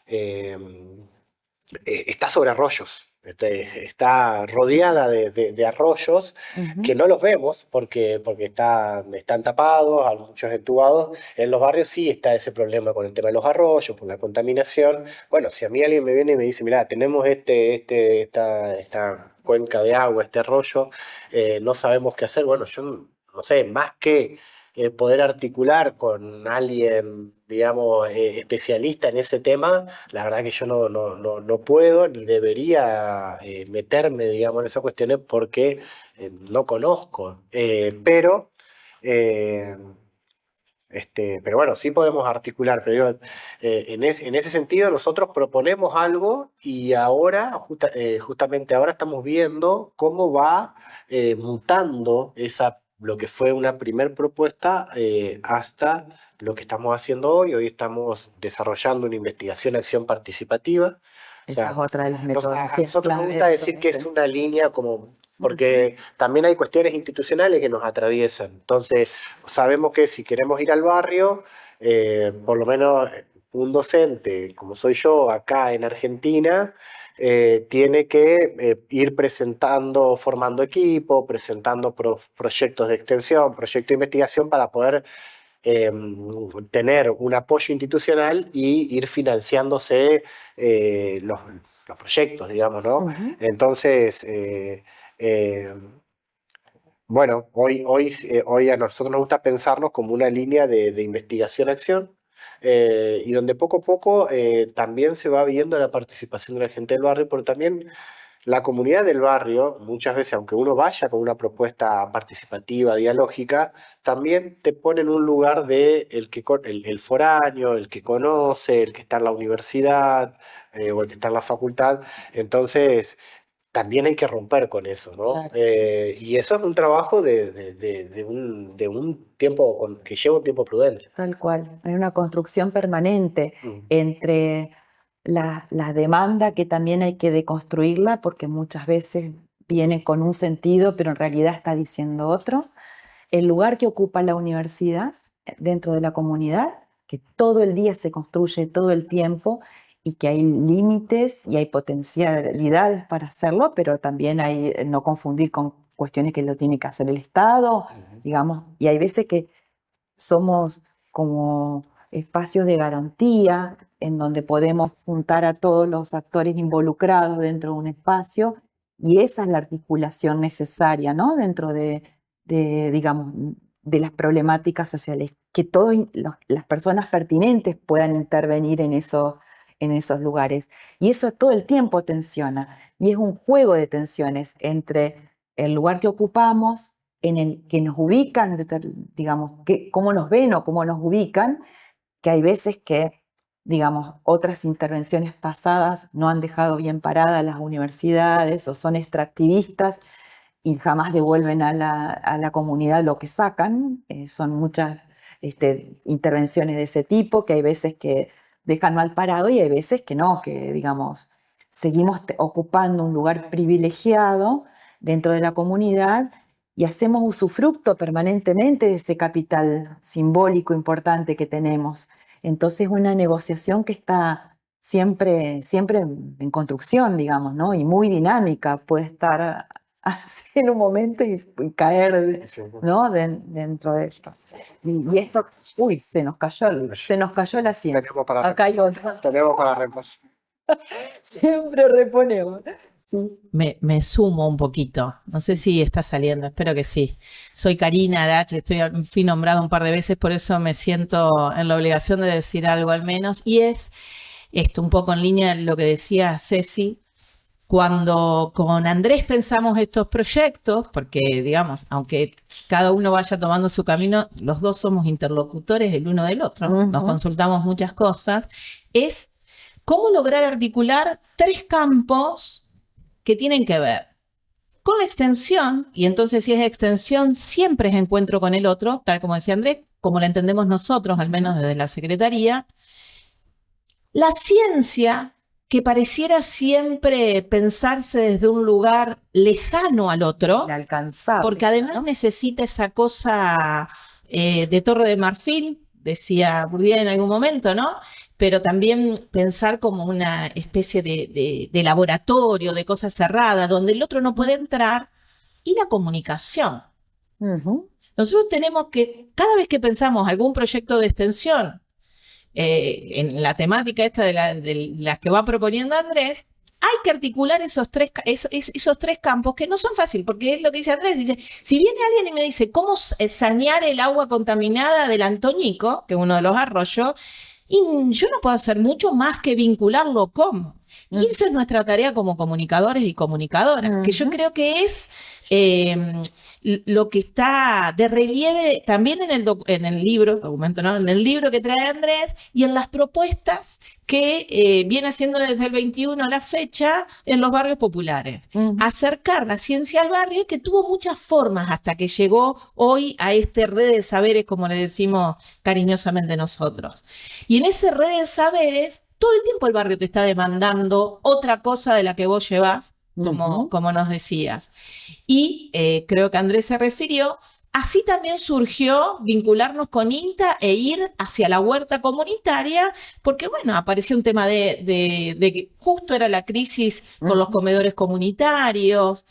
eh, está sobre arroyos. Está rodeada de arroyos que Ujú. no los vemos porque están tapados, hay muchos entubados. En los barrios sí está ese problema con el tema de los arroyos, por la contaminación. Bueno, si a mí alguien me viene y me dice, mira, tenemos esta cuenca de agua, este arroyo, no sabemos qué hacer. Bueno, yo no sé, más que poder articular con alguien, digamos, especialista en ese tema, la verdad que yo no puedo ni debería meterme, digamos, en esas cuestiones porque no conozco. Eh, pero bueno, sí podemos articular. Pero digo, en ese sentido, nosotros proponemos algo y ahora, justamente ahora estamos viendo cómo va mutando lo que fue una primer propuesta hasta lo que estamos haciendo hoy. Hoy estamos desarrollando una investigación-acción participativa. O Esa es sea, otra de las a metodologías nosotros nos clave gusta de decir que es intervención. una línea como, Ujú. porque también hay cuestiones institucionales que nos atraviesan. Entonces, sabemos que si queremos ir al barrio, por lo menos un docente, como soy yo acá en Argentina, tiene que ir presentando, formando equipo, presentando proyectos de extensión, proyectos de investigación para poder eh, tener un apoyo institucional y ir financiándose los proyectos, digamos, ¿no? Ujú. Entonces, eh, bueno, hoy a nosotros nos gusta pensarnos como una línea de investigación-acción, y donde poco a poco también se va viendo la participación de la gente del barrio, pero también la comunidad del barrio, muchas veces, aunque uno vaya con una propuesta participativa, dialógica, también te pone en un lugar de el foráneo, el que conoce, el que está en la universidad, o el que está en la facultad. Entonces, también hay que romper con eso, ¿no? Claro, Y eso es un trabajo de un tiempo, que lleva un tiempo prudente. tal cual. Hay una construcción permanente Mm. entre la demanda, que también hay que deconstruirla, porque muchas veces viene con un sentido, pero en realidad está diciendo otro. El lugar que ocupa la universidad dentro de la comunidad, que todo el día se construye, todo el tiempo, y que hay límites y hay potencialidades para hacerlo, pero también hay no confundir con cuestiones que lo tiene que hacer el Estado, Ujú. digamos, y hay veces que somos como espacios de garantía en donde podemos juntar a todos los actores involucrados dentro de un espacio, y esa es la articulación necesaria, ¿no? Dentro digamos, de las problemáticas sociales, que todas las personas pertinentes puedan intervenir en esos lugares. Y eso todo el tiempo tensiona, y es un juego de tensiones entre el lugar que ocupamos, en el que nos ubican, digamos, cómo nos ven o cómo nos ubican, que hay veces que, digamos, otras intervenciones pasadas no han dejado bien paradas las universidades o son extractivistas y jamás devuelven a la comunidad lo que sacan. Son muchas intervenciones de ese tipo, que hay veces que dejan mal parado y hay veces que no, que, digamos, seguimos ocupando un lugar privilegiado dentro de la comunidad y hacemos usufructo permanentemente de ese capital simbólico importante que tenemos. Entonces una negociación que está siempre, siempre en construcción, digamos, ¿no? Y muy dinámica, puede estar así en un momento y caer, Sí, ¿no? Dentro de esto. Y esto, uy, se nos cayó la ciencia. tenemos para Acá hay repasar. otra. Tenemos para repasar. Siempre reponemos. Sí. Me sumo un poquito. No sé si está saliendo, espero que sí. Soy Karina Arach, fui nombrada un par de veces, por eso me siento en la obligación de decir algo al menos. Y es esto, un poco en línea de lo que decía Ceci. Cuando con Andrés pensamos estos proyectos, porque digamos, aunque cada uno vaya tomando su camino, los dos somos interlocutores el uno del otro, nos consultamos muchas cosas, es cómo lograr articular tres campos que tienen que ver con la extensión, y entonces si es extensión, siempre es encuentro con el otro, tal como decía Andrés, como la entendemos nosotros, al menos desde la Secretaría. La ciencia, que pareciera siempre pensarse desde un lugar lejano al otro, Inalcanzable, porque además ¿no? necesita esa cosa de Torre de Marfil, decía Bourdieu en algún momento, ¿no? Pero también pensar como una especie de laboratorio, de cosa cerrada, donde el otro no puede entrar, y la comunicación. Nosotros tenemos que, cada vez que pensamos algún proyecto de extensión, en la temática esta de las que va proponiendo Andrés, hay que articular esos tres campos que no son fáciles, porque es lo que dice Andrés. Dice, si viene alguien y me dice cómo sanear el agua contaminada del Antoñico, que es uno de los arroyos, y yo no puedo hacer mucho más que vincularlo con. Y esa es nuestra tarea como comunicadores y comunicadoras, que yo creo que es lo que está de relieve también en el libro, documento, ¿no? En el libro que trae Andrés y en las propuestas que viene haciendo desde el 21 a la fecha en los barrios populares. Acercar la ciencia al barrio, que tuvo muchas formas hasta que llegó hoy a este red de saberes, como le decimos cariñosamente nosotros. Y en ese red de saberes, todo el tiempo el barrio te está demandando otra cosa de la que vos llevás, como nos decías. Y creo que Andrés se refirió, así también surgió vincularnos con INTA e ir hacia la huerta comunitaria, porque bueno, apareció un tema de que justo era la crisis con los comedores comunitarios.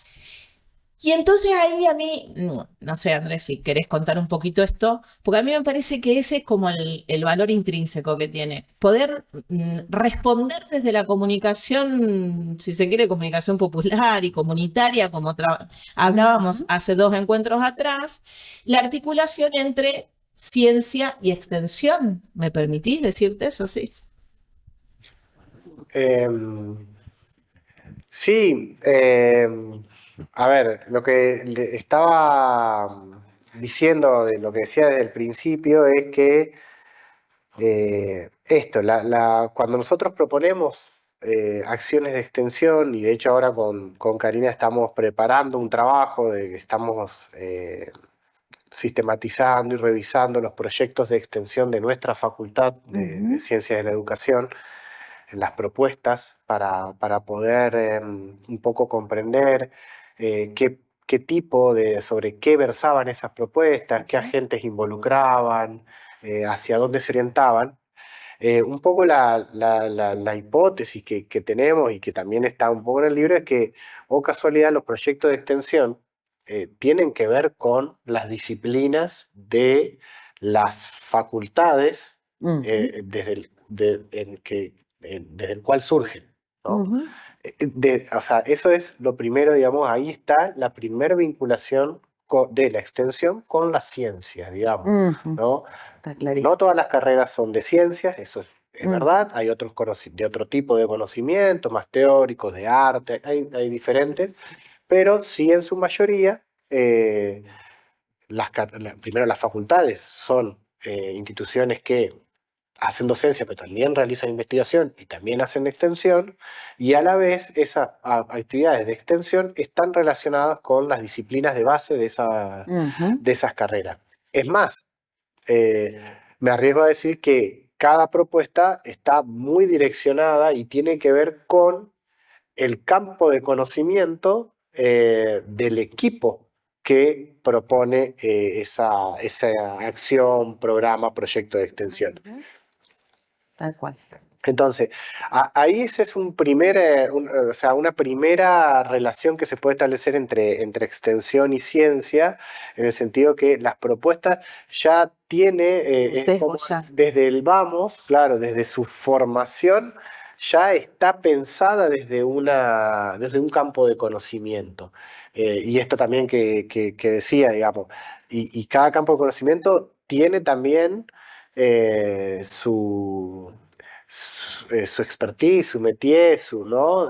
Y entonces ahí a mí, no sé Andrés, si querés contar un poquito esto, porque a mí me parece que ese es como el valor intrínseco que tiene. Poder responder desde la comunicación, si se quiere, comunicación popular y comunitaria, como hablábamos hace 2 encuentros atrás, la articulación entre ciencia y extensión. ¿Me permitís decirte eso así? Sí, a ver, lo que le estaba diciendo, de lo que decía desde el principio, es que cuando nosotros proponemos acciones de extensión, y de hecho ahora con Karina estamos preparando un trabajo de que estamos sistematizando y revisando los proyectos de extensión de nuestra Facultad de Ciencias de la Educación, en las propuestas para poder un poco comprender qué tipo sobre qué versaban esas propuestas, qué agentes involucraban, hacia dónde se orientaban. Un poco la hipótesis que tenemos y que también está un poco en el libro es que, oh casualidad, los proyectos de extensión tienen que ver con las disciplinas de las facultades desde el cual surgen, ¿no? O sea, eso es lo primero, digamos, ahí está la primera vinculación de la extensión con las ciencias, digamos, ¿no? Está clarísimo. No todas las carreras son de ciencias, eso es verdad, hay otros de otro tipo de conocimiento, más teóricos, de arte, hay diferentes, pero sí en su mayoría, primero las facultades son instituciones que hacen docencia, pero también realizan investigación y también hacen extensión, y a la vez esas actividades de extensión están relacionadas con las disciplinas de base de esas carreras. Es más, me arriesgo a decir que cada propuesta está muy direccionada y tiene que ver con el campo de conocimiento del equipo que propone esa acción, programa, proyecto de extensión. Tal cual. Entonces, ahí ese es un primer, o sea, una primera relación que se puede establecer entre extensión y ciencia, en el sentido que las propuestas ya tiene, El es como sesgo ya. desde el vamos, claro, desde su formación, ya está pensada desde un campo de conocimiento. Y esto también que decía, digamos, y cada campo de conocimiento tiene también su expertise, su métier, ¿no?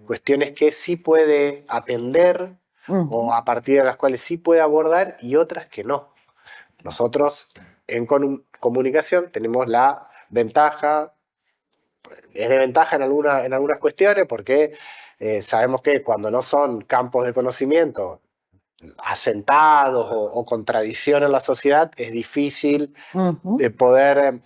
Cuestiones que sí puede atender o a partir de las cuales sí puede abordar y otras que no. Nosotros en comunicación tenemos la ventaja, es de ventaja en algunas cuestiones porque sabemos que cuando no son campos de conocimiento asentados o con tradición en la sociedad, es difícil de poder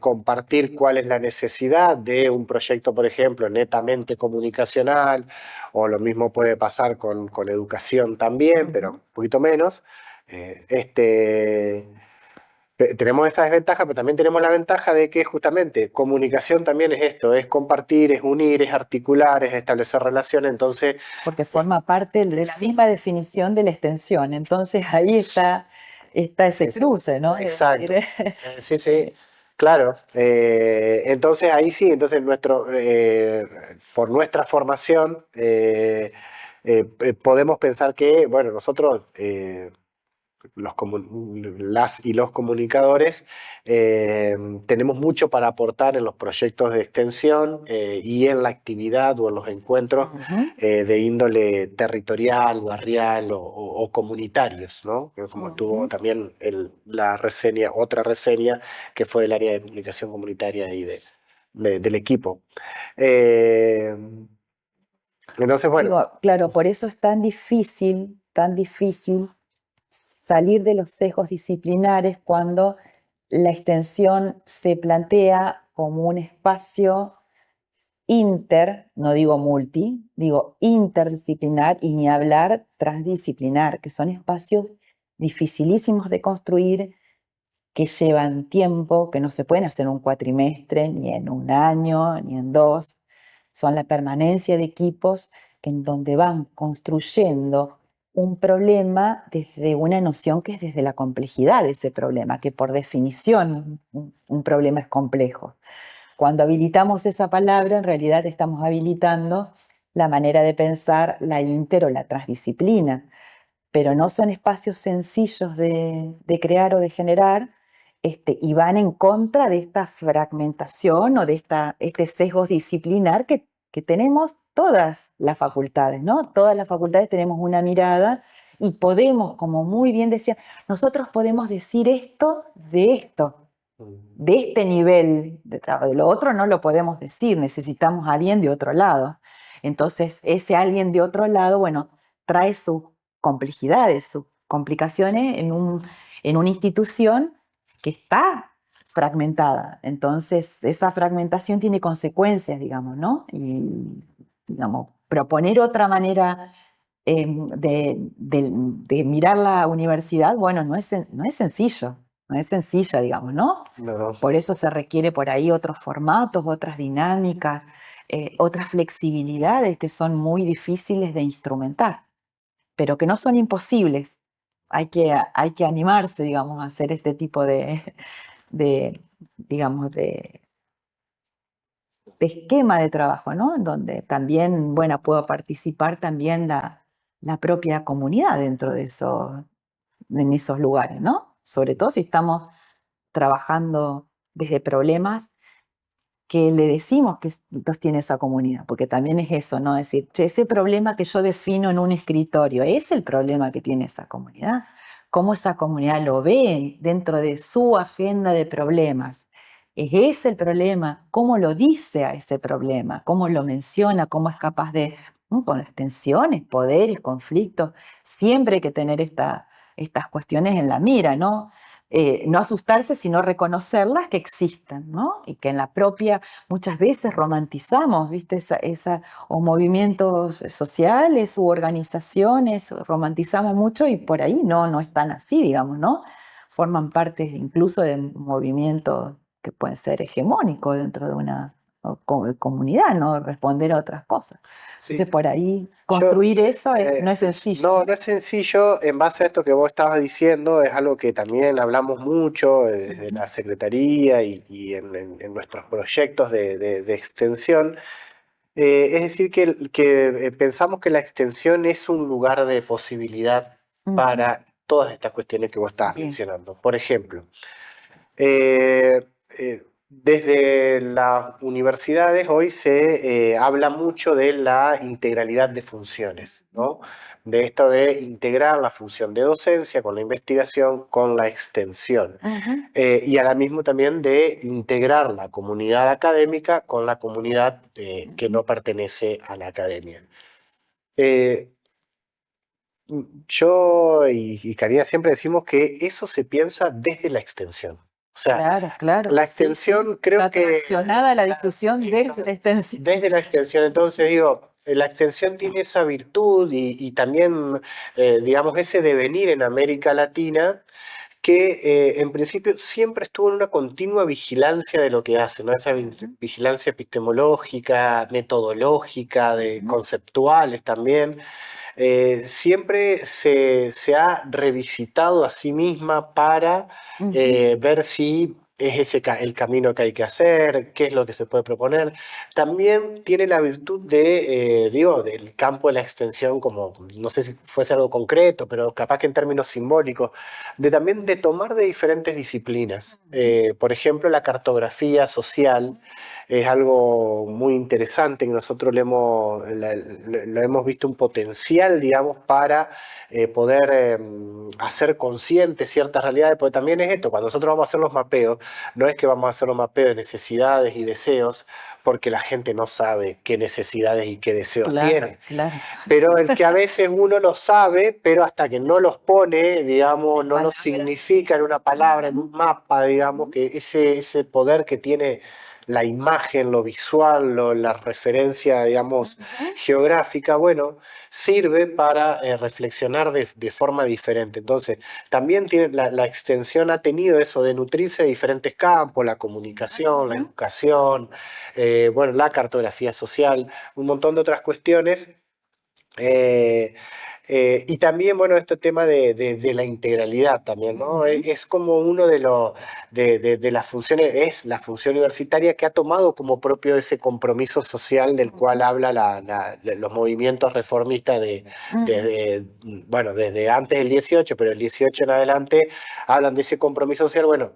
compartir cuál es la necesidad de un proyecto, por ejemplo, netamente comunicacional, o lo mismo puede pasar con educación también, pero un poquito menos. Eh, este, Tenemos esa desventaja, pero también tenemos la ventaja de que justamente comunicación también es esto, es compartir, es unir, es articular, es establecer relaciones, entonces Porque forma parte de la misma definición de la extensión. Entonces ahí está ese sí, cruce, ¿no? Es exacto. decir, Sí, sí, claro. Entonces ahí sí, entonces por nuestra formación podemos pensar que, bueno, nosotros, las y los comunicadores, tenemos mucho para aportar en los proyectos de extensión y en la actividad o en los encuentros de índole territorial, barrial o comunitarios, ¿no? Como tuvo también la reseña, otra reseña que fue del área de comunicación comunitaria y del equipo. Eh, entonces, bueno, digo, claro, por eso es tan difícil salir de los sesgos disciplinares cuando la extensión se plantea como un espacio no digo multi, digo interdisciplinar y ni hablar transdisciplinar, que son espacios dificilísimos de construir, que llevan tiempo, que no se pueden hacer en un cuatrimestre, ni en un año, ni en dos. Son la permanencia de equipos en donde van construyendo un problema desde una noción que es desde la complejidad de ese problema, que por definición un problema es complejo. Cuando habilitamos esa palabra, en realidad estamos habilitando la manera de pensar la inter o la transdisciplina, pero no son espacios sencillos de crear o de generar, y van en contra de esta fragmentación o de este sesgo disciplinar que tenemos todas las facultades, ¿no? Todas las facultades tenemos una mirada y podemos, como muy bien decía, nosotros podemos decir esto, de este nivel de trabajo. De lo otro no lo podemos decir, necesitamos a alguien de otro lado. Entonces, ese alguien de otro lado, bueno, trae sus complejidades, sus complicaciones en una institución que está fragmentada. Entonces, esa fragmentación tiene consecuencias, digamos, ¿no? Y, digamos, proponer otra manera de mirar la universidad, bueno, no es sencillo, no es sencilla, digamos, ¿no? no. Por eso se requiere por ahí otros formatos, otras dinámicas, otras flexibilidades que son muy difíciles de instrumentar, pero que no son imposibles. Hay que animarse, digamos, a hacer este tipo de, digamos, de esquema de trabajo, ¿no? En donde también, bueno, puedo participar también la propia comunidad dentro de en esos lugares, ¿no? Sobre todo si estamos trabajando desde problemas que le decimos que los tiene esa comunidad, porque también es eso, ¿no? Decir, che, ese problema que yo defino en un escritorio, es el problema que tiene esa comunidad. ¿Cómo esa comunidad lo ve dentro de su agenda de problemas? ¿Es ese el problema? ¿Cómo lo dice a ese problema? ¿Cómo lo menciona? ¿Cómo es capaz de, con las tensiones, poderes, conflictos? Siempre hay que tener estas cuestiones en la mira, ¿no? No asustarse, sino reconocerlas que existen, ¿no? Y que en la propia, muchas veces romantizamos, ¿viste? O movimientos sociales u organizaciones, romantizamos mucho y por ahí no están así, digamos, ¿no? Forman parte incluso de movimientos que pueden ser hegemónicos dentro de una comunidad, ¿no? Responder a otras cosas. Sí. Entonces, por ahí, construir eso no es sencillo. No es sencillo. En base a esto que vos estabas diciendo, es algo que también hablamos mucho desde la Secretaría y en nuestros proyectos de extensión. Es decir, que pensamos que la extensión es un lugar de posibilidad para todas estas cuestiones que vos estabas mencionando. Por ejemplo, desde las universidades hoy se habla mucho de la integralidad de funciones, ¿no? De esto de integrar la función de docencia con la investigación, con la extensión. Y ahora mismo también de integrar la comunidad académica con la comunidad que no pertenece a la academia. Yo y Karina siempre decimos que eso se piensa desde la extensión. O sea, Claro. la extensión creo Está que... traccionada la discusión desde la extensión. Desde la extensión, entonces digo, la extensión tiene esa virtud y también, digamos, ese devenir en América Latina que en principio siempre estuvo en una continua vigilancia de lo que hace, ¿no? Esa vigilancia epistemológica, metodológica, conceptuales también. Siempre se ha revisitado a sí misma para ver si es ese el camino que hay que hacer, qué es lo que se puede proponer. También tiene la virtud de, digo, del campo de la extensión, como no sé si fuese algo concreto, pero capaz que en términos simbólicos, de también de tomar de diferentes disciplinas. Por ejemplo, la cartografía social es algo muy interesante que nosotros lo hemos visto un potencial, digamos, para poder hacer conscientes ciertas realidades, porque también es esto, cuando nosotros vamos a hacer los mapeos, no es que vamos a hacer los mapeos de necesidades y deseos, porque la gente no sabe qué necesidades y qué deseos tiene. Claro. Pero el que a veces uno lo sabe, pero hasta que no los pone, digamos, no lo significa en una palabra, en un mapa, digamos, que ese poder que tiene la imagen, lo visual, la referencia, digamos, geográfica, bueno, sirve para reflexionar de forma diferente. Entonces, también tiene, la extensión ha tenido eso de nutrirse de diferentes campos, la comunicación, la educación, bueno, la cartografía social, un montón de otras cuestiones. Y también, bueno, este tema de la integralidad también, ¿no? Es como uno de las funciones, es la función universitaria que ha tomado como propio ese compromiso social del cual habla los movimientos reformistas desde antes del 18, pero el 18 en adelante hablan de ese compromiso social. Bueno,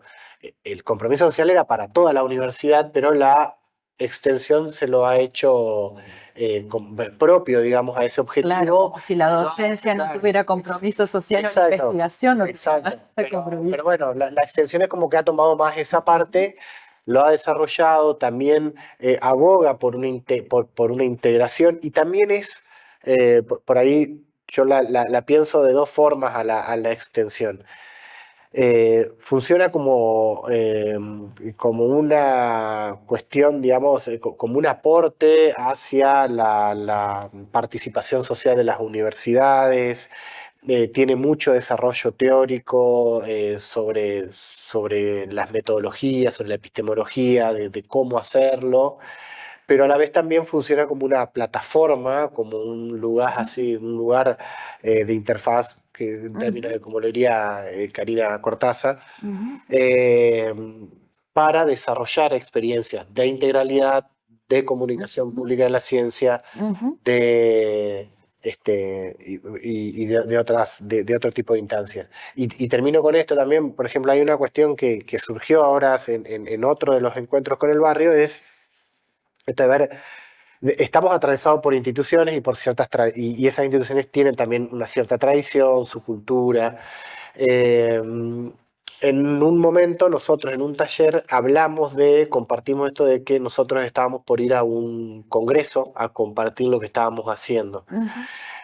el compromiso social era para toda la universidad, pero la extensión se lo ha hecho propio, digamos, a ese objetivo. Claro, como si la docencia no tuviera compromiso social o la investigación no tuviera compromiso. Pero bueno, la extensión es como que ha tomado más esa parte, lo ha desarrollado, también aboga por una integración y también es, por ahí yo la pienso de dos formas a la extensión. Funciona como una cuestión, digamos, como un aporte hacia la participación social de las universidades. Tiene mucho desarrollo teórico sobre las metodologías, sobre la epistemología, de cómo hacerlo, pero a la vez también funciona como una plataforma, como un lugar así, un lugar de interfaz, que en términos de como lo diría Karina Cortázar, para desarrollar experiencias de integralidad, de comunicación pública de la ciencia, y de otro tipo de instancias. Y termino con esto también, por ejemplo, hay una cuestión que surgió ahora en otro de los encuentros con el barrio, es esto de ver, estamos atravesados por instituciones y por ciertas y esas instituciones tienen también una cierta tradición, su cultura. En un momento nosotros en un taller compartimos esto de que nosotros estábamos por ir a un congreso a compartir lo que estábamos haciendo.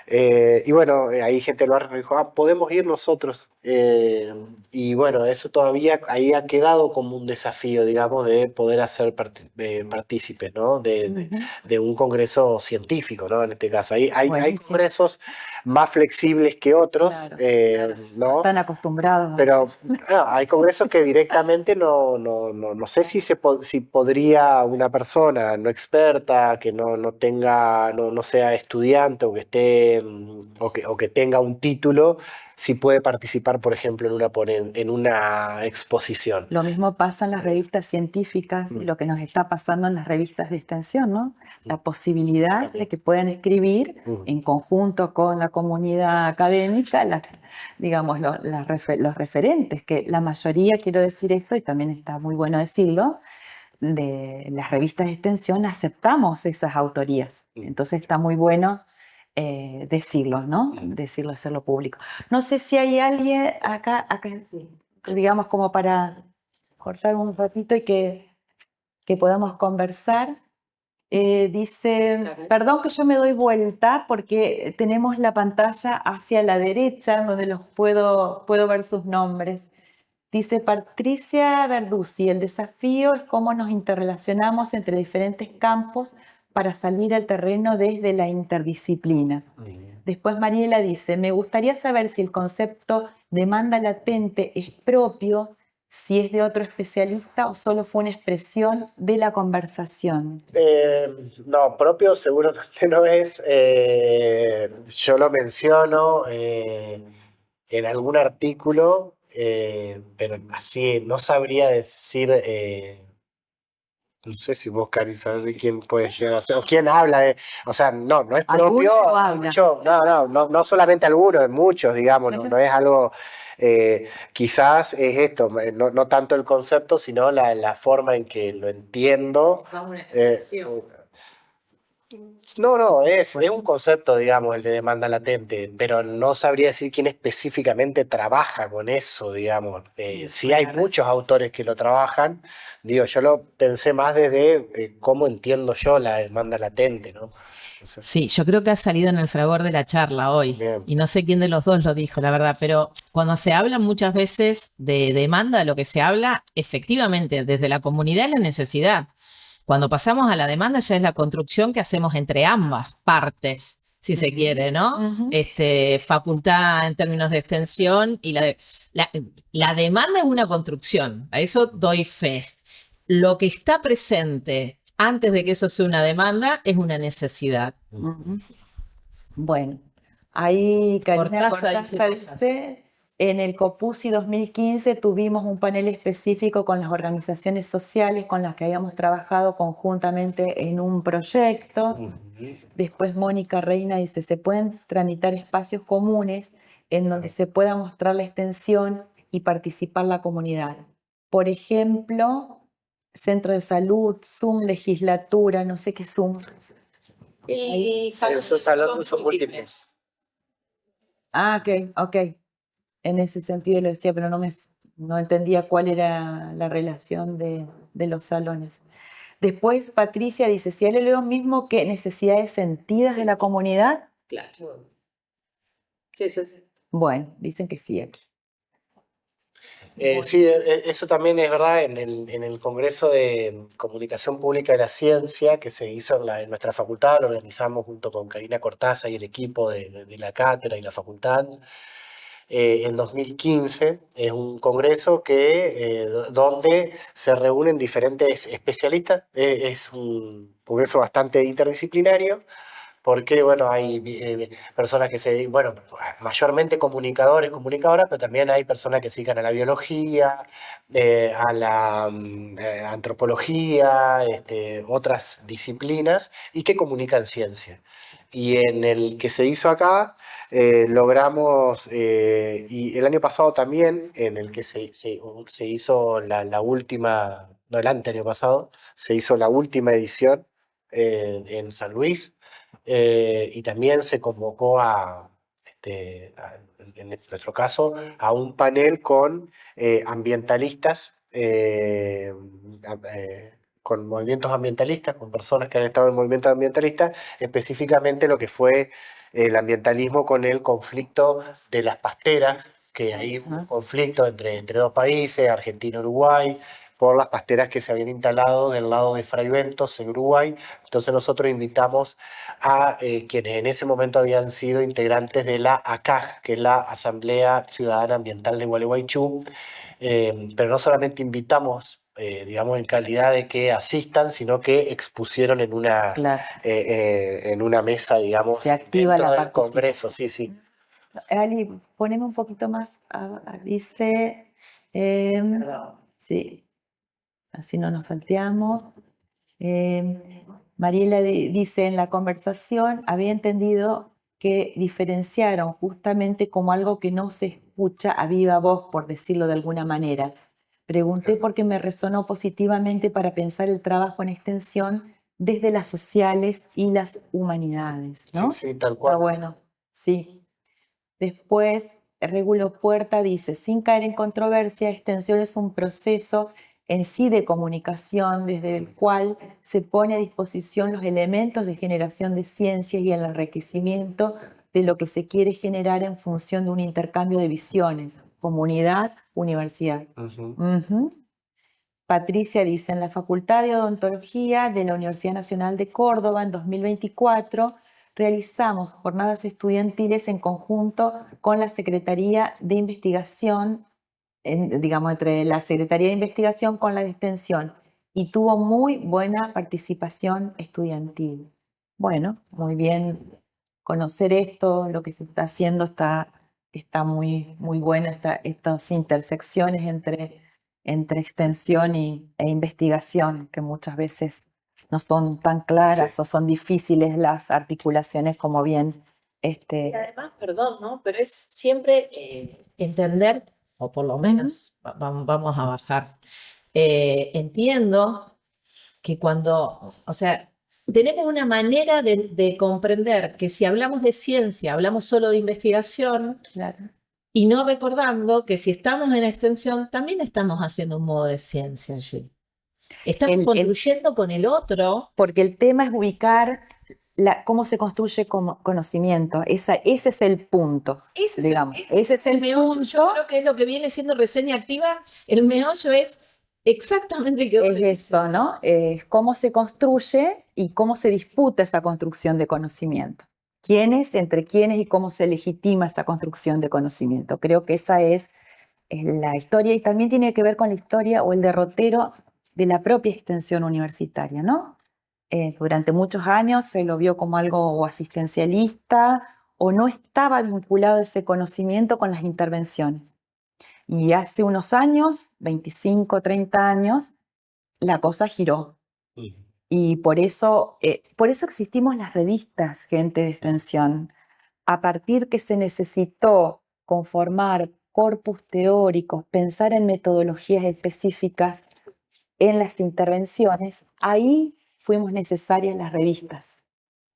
Y bueno, ahí gente del barrio nos dijo, podemos ir nosotros. Y bueno, eso todavía ahí ha quedado como un desafío, digamos, de poder hacer partícipes, ¿no? Ujú. De un congreso científico, ¿no? En este caso. Hay Buenísimo, congresos más flexibles que otros, claro, claro. No ¿no? están acostumbrados a... Pero hay congresos que directamente no sé si, si podría una persona no experta, que no tenga, no sea estudiante o que esté, o que tenga un título, si puede participar, por ejemplo, en en una exposición. Lo mismo pasa en las revistas científicas y Mm, lo que nos está pasando en las revistas de extensión, ¿no? mm, La posibilidad de que puedan escribir mm, en conjunto con la comunidad académica, digamos, los referentes, que la mayoría, quiero decir esto, y también está muy bueno decirlo, de las revistas de extensión aceptamos esas autorías. mm, Entonces está muy bueno decirlo, ¿no? mm. Decirlo, hacerlo público. No sé si hay alguien acá sí, digamos, como para cortar un ratito y que podamos conversar. Dice, perdón que yo me doy vuelta porque tenemos la pantalla hacia la derecha donde puedo ver sus nombres. Dice Patricia Verduzzi, el desafío es cómo nos interrelacionamos entre diferentes campos para salir al terreno desde la interdisciplina. Después Mariela dice, me gustaría saber si el concepto demanda latente es propio, si es de otro especialista o solo fue una expresión de la conversación. Eh, no, propio seguro que no es. Yo lo menciono en algún artículo, pero así no sabría decir. No sé si vos, Cari, sabés de quién puede llegar a ser, o quién habla de. O sea, no es propio. ¿Alguno habla? No solamente algunos, muchos, digamos, no es algo. Quizás es esto, no tanto el concepto, sino la forma en que lo entiendo. Es un concepto, digamos, el de demanda latente, pero no sabría decir quién específicamente trabaja con eso, digamos. Sí hay muchos autores que lo trabajan, digo, yo lo pensé más desde cómo entiendo yo la demanda latente, ¿no? Entonces, Sí, yo creo que ha salido en el fragor de la charla hoy. bien. Y no sé quién de los dos lo dijo, la verdad, pero cuando se habla muchas veces de demanda, lo que se habla efectivamente desde la comunidad es la necesidad. Cuando pasamos a la demanda ya es la construcción que hacemos entre ambas partes, si se quiere, ¿no? Ujú. Facultad en términos de extensión y la demanda es una construcción, a eso doy fe. Lo que está presente antes de que eso sea una demanda es una necesidad. Ujú. Bueno, ahí Karina Cortázar dice Cortázar cosas. dice, en el COPUSI 2015 tuvimos un panel específico con las organizaciones sociales con las que habíamos trabajado conjuntamente en un proyecto. Ujú. Después Mónica Reina dice, se pueden tramitar espacios comunes en donde se pueda mostrar la extensión y participar la comunidad. Por ejemplo, centro de salud, Zoom, legislatura, no sé qué es Zoom. Y Esos salones son múltiples. Ah, ok. En ese sentido lo decía, pero no entendía cuál era la relación de los salones. Después Patricia dice, si él es lo mismo que necesidades sentidas de la comunidad, Claro. Sí. bueno, dicen que sí aquí. Sí, eso también es verdad en el Congreso de Comunicación Pública de la Ciencia que se hizo en nuestra facultad, lo organizamos junto con Karina Cortázar y el equipo de la cátedra y la facultad. En 2015 es un congreso donde se reúnen diferentes especialistas. Es un congreso bastante interdisciplinario porque, bueno, hay personas que bueno, mayormente comunicadores, comunicadoras, pero también hay personas que se dedican a la biología, a la antropología, otras disciplinas y que comunican ciencia. Y en el que se hizo acá, logramos, y el año pasado también, en el que se hizo la última, no, el año pasado, se hizo la última edición en San Luis. Y también se convocó en nuestro caso, a un panel con ambientalistas con movimientos ambientalistas, con personas que han estado en movimientos ambientalistas, específicamente lo que fue el ambientalismo con el conflicto de las pasteras, que hay un conflicto entre dos países, Argentina y Uruguay, por las pasteras que se habían instalado del lado de Fray Ventos, en Uruguay. Entonces nosotros invitamos a quienes en ese momento habían sido integrantes de la ACAJ, que es la Asamblea Ciudadana Ambiental de Gualeguaychú, pero no solamente invitamos, digamos, en calidad de que asistan, sino que expusieron Claro, en una mesa, digamos, se activa dentro la del participación. Congreso, sí, sí. Ali, poneme un poquito más, dice, sí, así no nos salteamos. Mariela dice, en la conversación había entendido que diferenciaron justamente como algo que no se escucha a viva voz, por decirlo de alguna manera. Pregunté porque me resonó positivamente para pensar el trabajo en extensión desde las sociales y las humanidades, ¿no? Sí, sí, tal Está cual. bueno, sí. Después, Regulo Puerta dice, sin caer en controversia, extensión es un proceso en sí de comunicación desde el cual se pone a disposición los elementos de generación de ciencia y el enriquecimiento de lo que se quiere generar en función de un intercambio de visiones, comunidad, universidad. Ujú. Ujú. Patricia dice, en la Facultad de Odontología de la Universidad Nacional de Córdoba, en 2024, realizamos jornadas estudiantiles en conjunto con la Secretaría de Investigación, digamos, entre la Secretaría de Investigación con la de Extensión, y tuvo muy buena participación estudiantil. Bueno, muy bien conocer esto, lo que se está haciendo está muy, muy buena, estas intersecciones entre extensión e investigación, que muchas veces no son tan claras Sí. o son difíciles las articulaciones, como bien Y además, perdón, ¿no? Pero es siempre entender, o por lo menos vamos a bajar. Entiendo que cuando, o sea, tenemos una manera de comprender que si hablamos de ciencia, hablamos solo de investigación, claro. y no recordando que si estamos en extensión, también estamos haciendo un modo de ciencia allí. Estamos construyendo con el otro. Porque el tema es ubicar cómo se construye conocimiento. Ese es el punto, digamos. Ese es el meollo. punto. Yo creo que es lo que viene siendo reseña activa. El meollo es exactamente el que vos Es decís. eso, ¿no? Cómo se construye y cómo se disputa esa construcción de conocimiento. ¿Quiénes, entre quiénes y cómo se legitima esa construcción de conocimiento? Creo que esa es la historia, y también tiene que ver con la historia o el derrotero de la propia extensión universitaria, ¿no? Durante muchos años se lo vio como algo asistencialista o no estaba vinculado ese conocimiento con las intervenciones. Y hace unos años, 25, 30 años, la cosa giró. Y por eso existimos las revistas, gente de extensión. A partir que se necesitó conformar corpus teóricos, pensar en metodologías específicas en las intervenciones, ahí fuimos necesarias las revistas.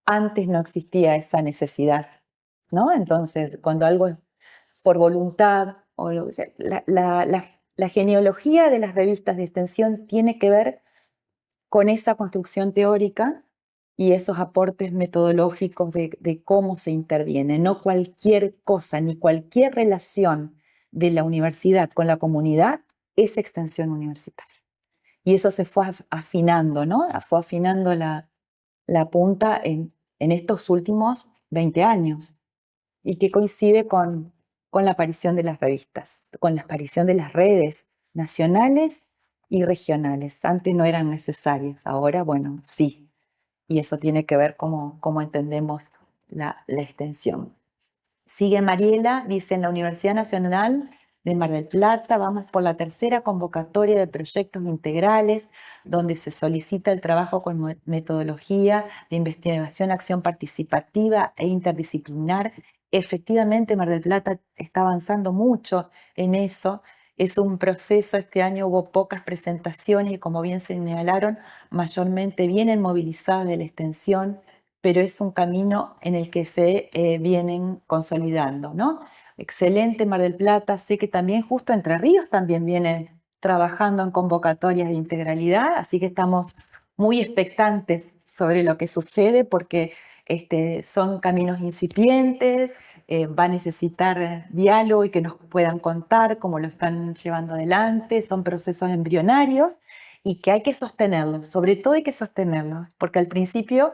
Antes no existía esa necesidad, ¿no? Entonces, cuando algo es por voluntad, o sea, la genealogía de las revistas de extensión tiene que ver con esa construcción teórica y esos aportes metodológicos de cómo se interviene. No cualquier cosa ni cualquier relación de la universidad con la comunidad es extensión universitaria. Y eso se fue afinando, ¿no? Fue afinando la punta en estos últimos 20 años, y que coincide con la aparición de las revistas, con la aparición de las redes nacionales y regionales. Antes no eran necesarias, ahora, bueno, sí. Y eso tiene que ver cómo entendemos la extensión. Sigue Mariela, dice, en la Universidad Nacional de Mar del Plata vamos por la tercera convocatoria de proyectos integrales, donde se solicita el trabajo con metodología de investigación, acción participativa e interdisciplinar. Efectivamente, Mar del Plata está avanzando mucho en eso. Es un proceso, este año hubo pocas presentaciones y, como bien señalaron, mayormente vienen movilizadas de la extensión, pero es un camino en el que se vienen consolidando, ¿no? Excelente Mar del Plata, sé que también justo Entre Ríos también viene trabajando en convocatorias de integralidad, así que estamos muy expectantes sobre lo que sucede porque son caminos incipientes, va a necesitar diálogo y que nos puedan contar cómo lo están llevando adelante, son procesos embrionarios y que hay que sostenerlos, sobre todo hay que sostenerlos, porque al principio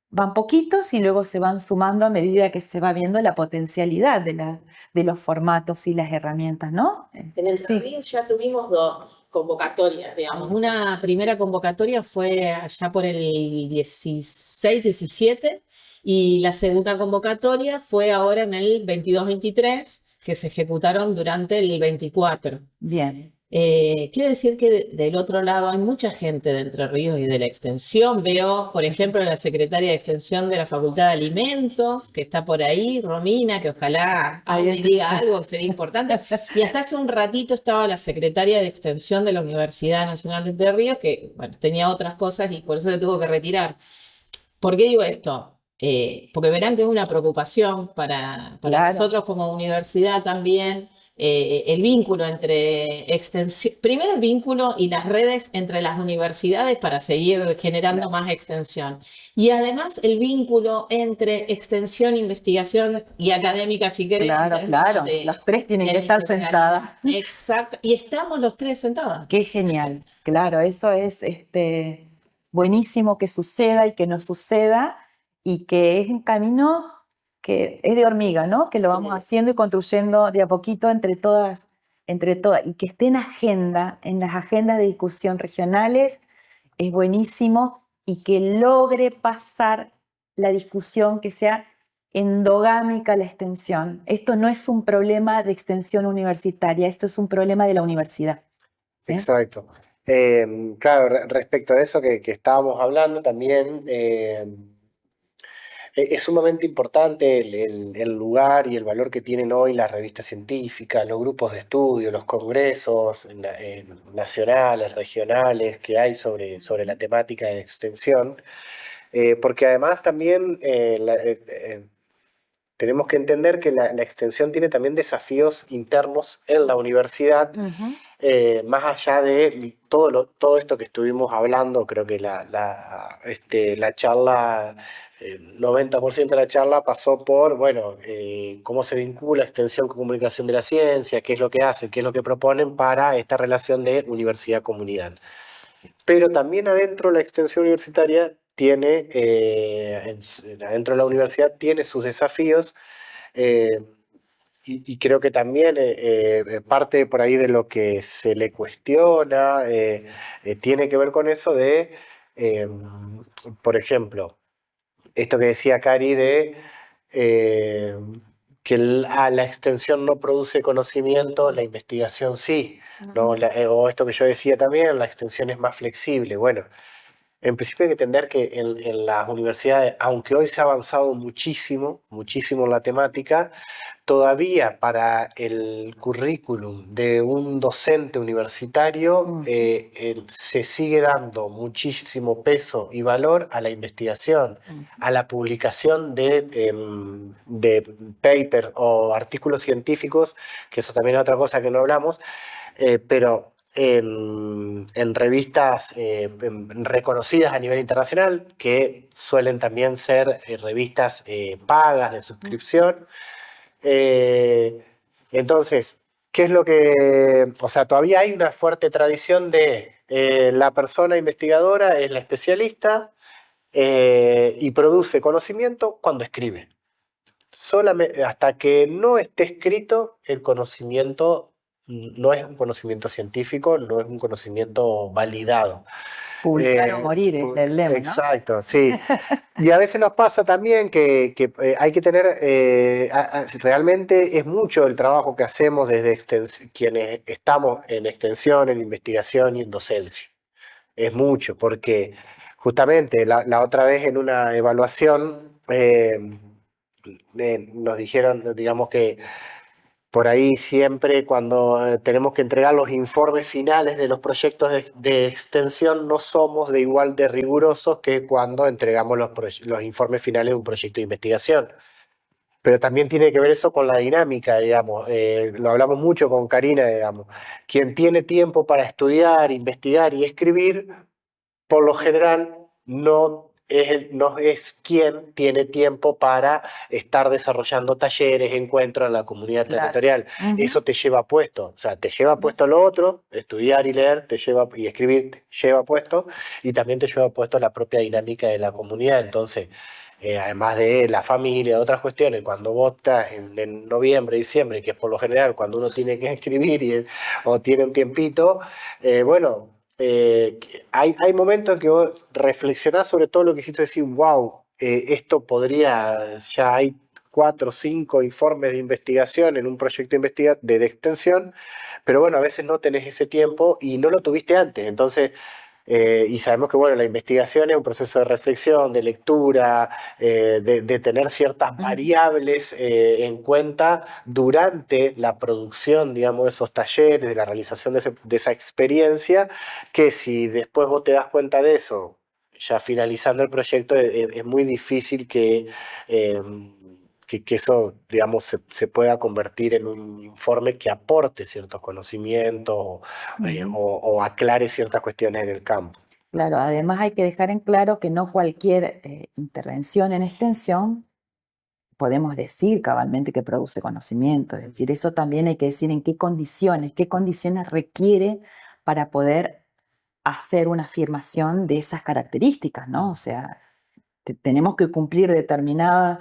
van poquitos y luego se van sumando a medida que se va viendo la potencialidad de los formatos y las herramientas, ¿no? En Entre Sí. Ríos ya tuvimos dos convocatorias, digamos. Una primera convocatoria fue allá por el 16, 17 y la segunda convocatoria fue ahora en el 22-23 que se ejecutaron durante el 24. Bien. Quiero decir que del otro lado hay mucha gente de Entre Ríos y de la Extensión. Veo, por ejemplo, a la secretaria de Extensión de la Facultad de Alimentos, que está por ahí, Romina, que ojalá me diga algo que sería importante. Y hasta hace un ratito estaba la secretaria de Extensión de la Universidad Nacional de Entre Ríos, que bueno, tenía otras cosas y por eso se tuvo que retirar. ¿Por qué digo esto? Porque verán que es una preocupación para Claro. nosotros como universidad también. El vínculo entre extensión, primero el vínculo y las redes entre las universidades para seguir generando más extensión. Y además el vínculo entre extensión, investigación y académica, si querés. Claro, claro. Las tres tienen que estar sentadas. Exacto. Y estamos los tres sentados. Qué genial. Claro, eso es buenísimo que suceda y que no suceda y que es un camino que es de hormiga, ¿no? Que lo vamos haciendo y construyendo de a poquito entre todas, y que esté en agenda, en las agendas de discusión regionales, es buenísimo y que logre pasar la discusión que sea endogámica la extensión. Esto no es un problema de extensión universitaria, esto es un problema de la universidad. ¿Sí? Exacto. Claro, respecto a eso que estábamos hablando también, es sumamente importante el lugar y el valor que tienen hoy las revistas científicas, los grupos de estudio, los congresos nacionales, regionales que hay sobre la temática de extensión, porque además también tenemos que entender que la extensión tiene también desafíos internos en la universidad. Más allá de todo esto que estuvimos hablando, creo que la charla, 90% de la charla pasó por, bueno, cómo se vincula extensión con comunicación de la ciencia, qué es lo que hacen, qué es lo que proponen para esta relación de universidad-comunidad. Pero también adentro la extensión universitaria tiene, adentro de la universidad tiene sus desafíos. Y creo que también parte por ahí de lo que se le cuestiona tiene que ver con eso de, por ejemplo, esto que decía Cari de que la extensión no produce conocimiento, la investigación sí, ¿no? O esto que yo decía también, la extensión es más flexible. Bueno, en principio hay que entender que en las universidades, aunque hoy se ha avanzado muchísimo, muchísimo en la temática, todavía para el currículum de un docente universitario se sigue dando muchísimo peso y valor a la investigación, a la publicación de papers o artículos científicos, que eso también es otra cosa que no hablamos, pero en revistas reconocidas a nivel internacional, que suelen también ser revistas pagas de suscripción. Entonces, ¿qué es lo que...? O sea, todavía hay una fuerte tradición de la persona investigadora es la especialista y produce conocimiento cuando escribe. Solamente hasta que no esté escrito, el conocimiento no es un conocimiento científico, no es un conocimiento validado. Publicar o morir es el lema, ¿no? Exacto, sí. Y a veces nos pasa también que hay que tener, realmente es mucho el trabajo que hacemos desde quienes estamos en extensión, en investigación y en docencia. Es mucho, porque justamente la otra vez en una evaluación nos dijeron, digamos que por ahí siempre cuando tenemos que entregar los informes finales de los proyectos de extensión no somos de igual de rigurosos que cuando entregamos los informes finales de un proyecto de investigación. pero también tiene que ver eso con la dinámica, digamos. Lo hablamos mucho con Karina, digamos. Quien tiene tiempo para estudiar, investigar y escribir, por lo general no es quien tiene tiempo para estar desarrollando talleres, encuentros en la comunidad Claro. territorial. Eso te lleva puesto, o sea, te lleva puesto lo otro, estudiar y leer, y escribir te lleva puesto, y también te lleva puesto la propia dinámica de la comunidad. Entonces, además de la familia, de otras cuestiones, cuando vos estás en noviembre, diciembre, que es por lo general cuando uno tiene que escribir o tiene un tiempito, bueno, hay momentos en que vos reflexionás sobre todo lo que hiciste, decir, wow, esto podría, ya hay 4 o 5 informes de investigación en un proyecto de extensión, pero bueno, a veces no tenés ese tiempo y no lo tuviste antes. Entonces, y sabemos que bueno, la investigación es un proceso de reflexión, de lectura, de tener ciertas variables en cuenta durante la producción, digamos, de esos talleres, de la realización de esa experiencia, que si después vos te das cuenta de eso, ya finalizando el proyecto, es muy difícil eh, que eso, digamos, se pueda convertir en un informe que aporte ciertos conocimientos o aclare ciertas cuestiones en el campo. Claro, además hay que dejar en claro que no cualquier intervención en extensión podemos decir cabalmente que produce conocimiento. Es decir, eso también hay que decir en qué condiciones requiere para poder hacer una afirmación de esas características, ¿no? O sea, tenemos que cumplir determinadas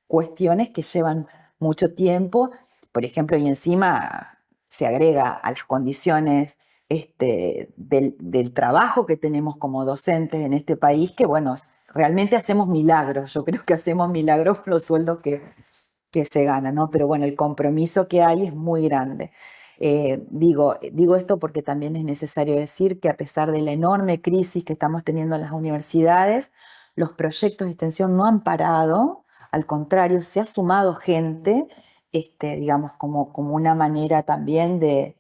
cuestiones que llevan mucho tiempo, por ejemplo, y encima se agrega a las condiciones del trabajo que tenemos como docentes en este país, que bueno, realmente hacemos milagros, yo creo que hacemos milagros con los sueldos que se ganan, ¿no? Pero bueno, el compromiso que hay es muy grande. Digo esto porque también es necesario decir que a pesar de la enorme crisis que estamos teniendo en las universidades, los proyectos de extensión no han parado, al contrario, se ha sumado gente, digamos, como una manera también de,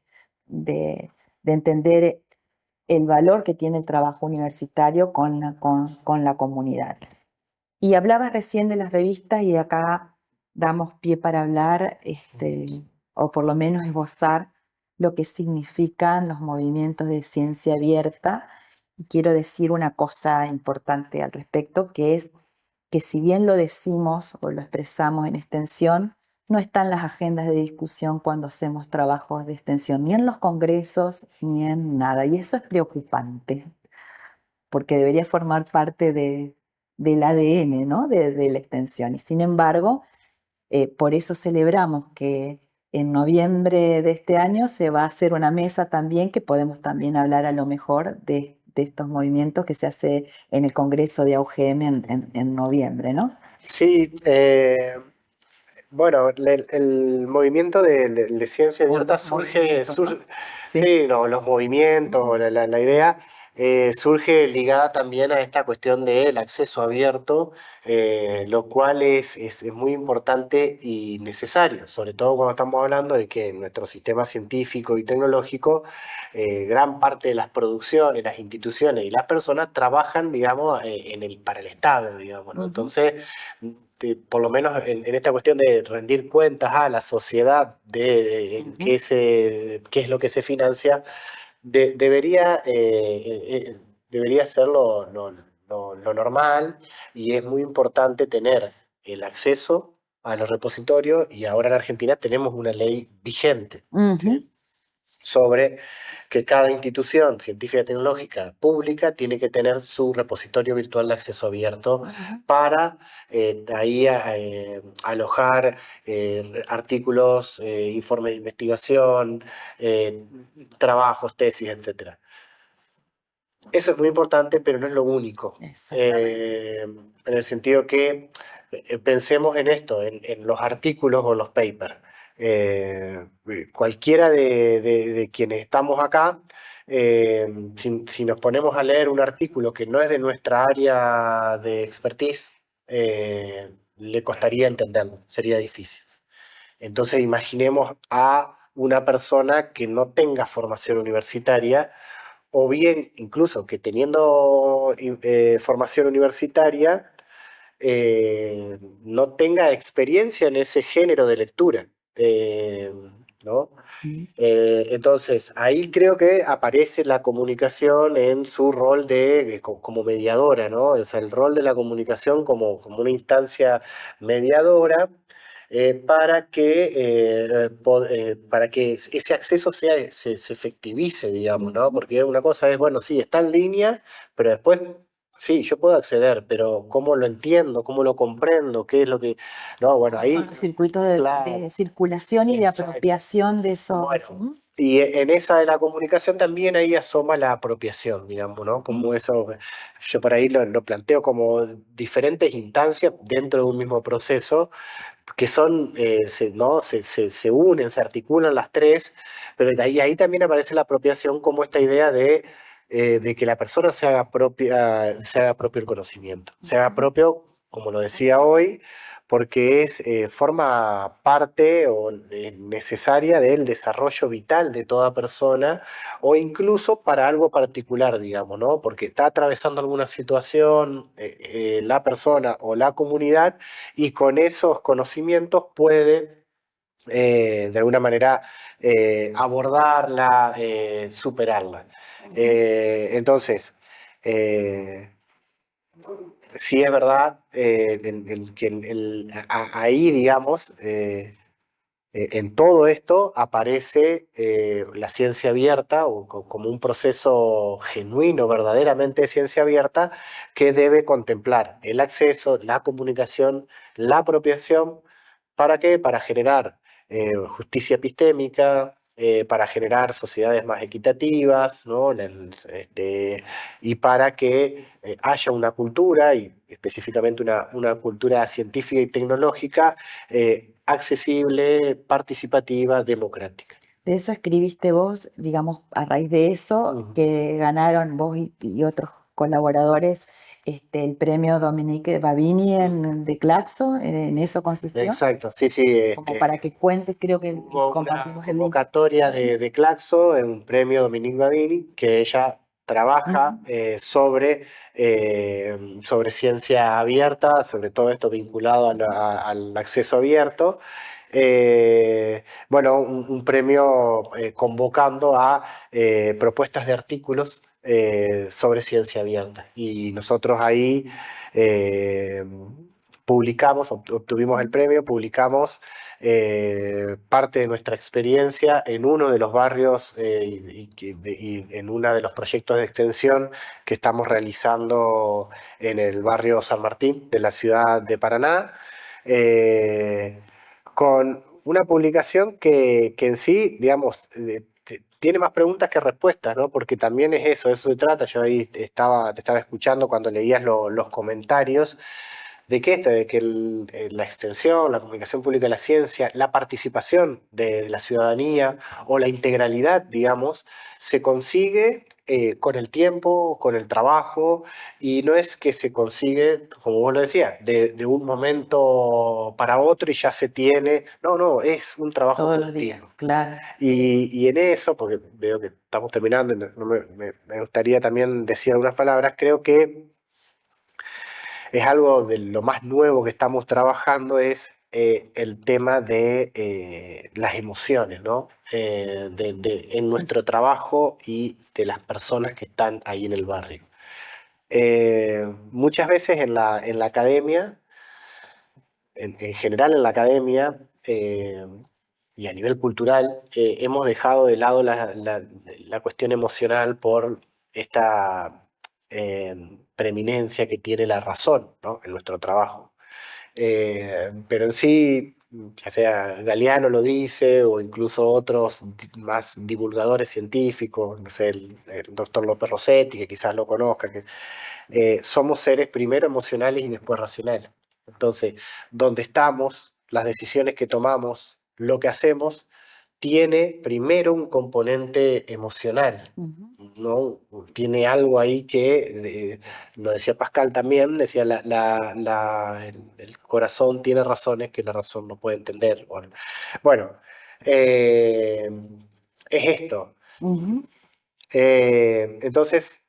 de entender el valor que tiene el trabajo universitario con la comunidad. Y hablabas recién de las revistas y acá damos pie para hablar, o por lo menos esbozar lo que significan los movimientos de ciencia abierta. Y quiero decir una cosa importante al respecto, que es que si bien lo decimos o lo expresamos en extensión, no están las agendas de discusión cuando hacemos trabajos de extensión, ni en los congresos, ni en nada. Y eso es preocupante, porque debería formar parte del ADN, ¿no? de la extensión. Y sin embargo, por eso celebramos que en noviembre de este año se va a hacer una mesa también que podemos también hablar a lo mejor de estos movimientos que se hace en el Congreso de AUGM en noviembre, ¿no? Sí, bueno, el movimiento de ciencia abierta Sí. sí, no, los movimientos, la idea surge ligada también a esta cuestión del acceso abierto, lo cual es muy importante y necesario, sobre todo cuando estamos hablando de que en nuestro sistema científico y tecnológico, gran parte de las producciones, las instituciones y las personas trabajan, digamos, para el Estado, digamos, ¿no? Entonces, por lo menos en esta cuestión de rendir cuentas a la sociedad de qué es lo que se financia, debería ser lo normal, y es muy importante tener el acceso a los repositorios, y ahora en Argentina tenemos una ley vigente, ¿sí? Sobre que cada institución científica y tecnológica pública tiene que tener su repositorio virtual de acceso abierto para ahí alojar artículos, informes de investigación, trabajos, tesis, etc. Eso es muy importante, pero no es lo único. En el sentido que pensemos en esto, en los artículos o en los papers. Cualquiera de quienes estamos acá, si nos ponemos a leer un artículo que no es de nuestra área de expertise, le costaría entenderlo, sería difícil. Entonces imaginemos a una persona que no tenga formación universitaria, o bien incluso que teniendo formación universitaria, no tenga experiencia en ese género de lectura. ¿No? Entonces, ahí creo que aparece la comunicación en su rol como mediadora, ¿no? O sea, el rol de la comunicación como una instancia mediadora para que ese acceso se efectivice, digamos, ¿no? Porque una cosa es, bueno, sí, está en línea, pero después, sí, yo puedo acceder, pero ¿cómo lo entiendo? ¿Cómo lo comprendo? ¿Qué es lo que...? No, bueno, ¿Cómo son ahí, los circuitos claro, de circulación y de exacto. apropiación de esos? Bueno, y en esa de la comunicación también ahí asoma la apropiación, digamos, ¿no? Como eso, yo por ahí lo planteo como diferentes instancias dentro de un mismo proceso, que son, ¿no? Se unen, se articulan las tres, pero ahí también aparece la apropiación como esta idea de que la persona se haga propio el conocimiento, se haga propio, como lo decía hoy, porque forma parte o necesaria del desarrollo vital de toda persona o incluso para algo particular, digamos, ¿no? Porque está atravesando alguna situación la persona o la comunidad y con esos conocimientos puede de alguna manera abordarla, superarla. Entonces, eh, sí es verdad que ahí, digamos, en todo esto aparece la ciencia abierta como un proceso genuino, verdaderamente de ciencia abierta, que debe contemplar el acceso, la comunicación, la apropiación. ¿Para qué? Para generar justicia epistémica, para generar sociedades más equitativas, ¿no? Y para que haya una cultura, y específicamente una cultura científica y tecnológica, accesible, participativa, democrática. De eso escribiste vos, digamos, a raíz de eso, Ujú. que ganaron vos y otros colaboradores el premio Dominique Babini de Claxo, en eso consistió, Exacto, sí, sí. como para que cuentes, creo que Hubo una compartimos el link. convocatoria de Claxo en un premio Dominique Babini, que ella trabaja Ujú. sobre ciencia abierta, sobre todo esto vinculado al acceso abierto. Bueno, un premio convocando a propuestas de artículos sobre ciencia abierta. Y nosotros ahí eh, obtuvimos el premio, publicamos parte de nuestra experiencia en uno de los barrios y en uno de los proyectos de extensión que estamos realizando en el barrio San Martín de la ciudad de Paraná, eh, con una publicación que en sí, digamos, tiene más preguntas que respuestas, ¿no? Porque también es eso se trata. Yo ahí te estaba escuchando cuando leías los comentarios. ¿De qué esto? De que la extensión, la comunicación pública de la ciencia, la participación de la ciudadanía o la integralidad, digamos, se consigue con el tiempo, con el trabajo, y no es que se consigue, como vos lo decías, de un momento para otro y ya se tiene. No, no, es un trabajo Todos los días, continuo. claro. Y en eso, porque veo que estamos terminando, y me gustaría también decir algunas palabras, creo que es algo de lo más nuevo que estamos trabajando es el tema de las emociones, ¿no? En nuestro trabajo y de las personas que están ahí en el barrio. Muchas veces en la academia, en general en la academia y a nivel cultural, hemos dejado de lado la cuestión emocional por esta preeminencia que tiene la razón, ¿no? En nuestro trabajo. Pero en sí, ya sea Galeano lo dice, o incluso otros más divulgadores científicos, no sé, el doctor López Rossetti, que quizás lo conozca, que somos seres primero emocionales y después racionales. Entonces, donde estamos, las decisiones que tomamos, lo que hacemos, tiene primero un componente emocional, Ujú. ¿no? Tiene algo ahí lo decía Pascal también, decía el corazón tiene razones que la razón no puede entender. Bueno, eh, es esto. Ujú. Entonces,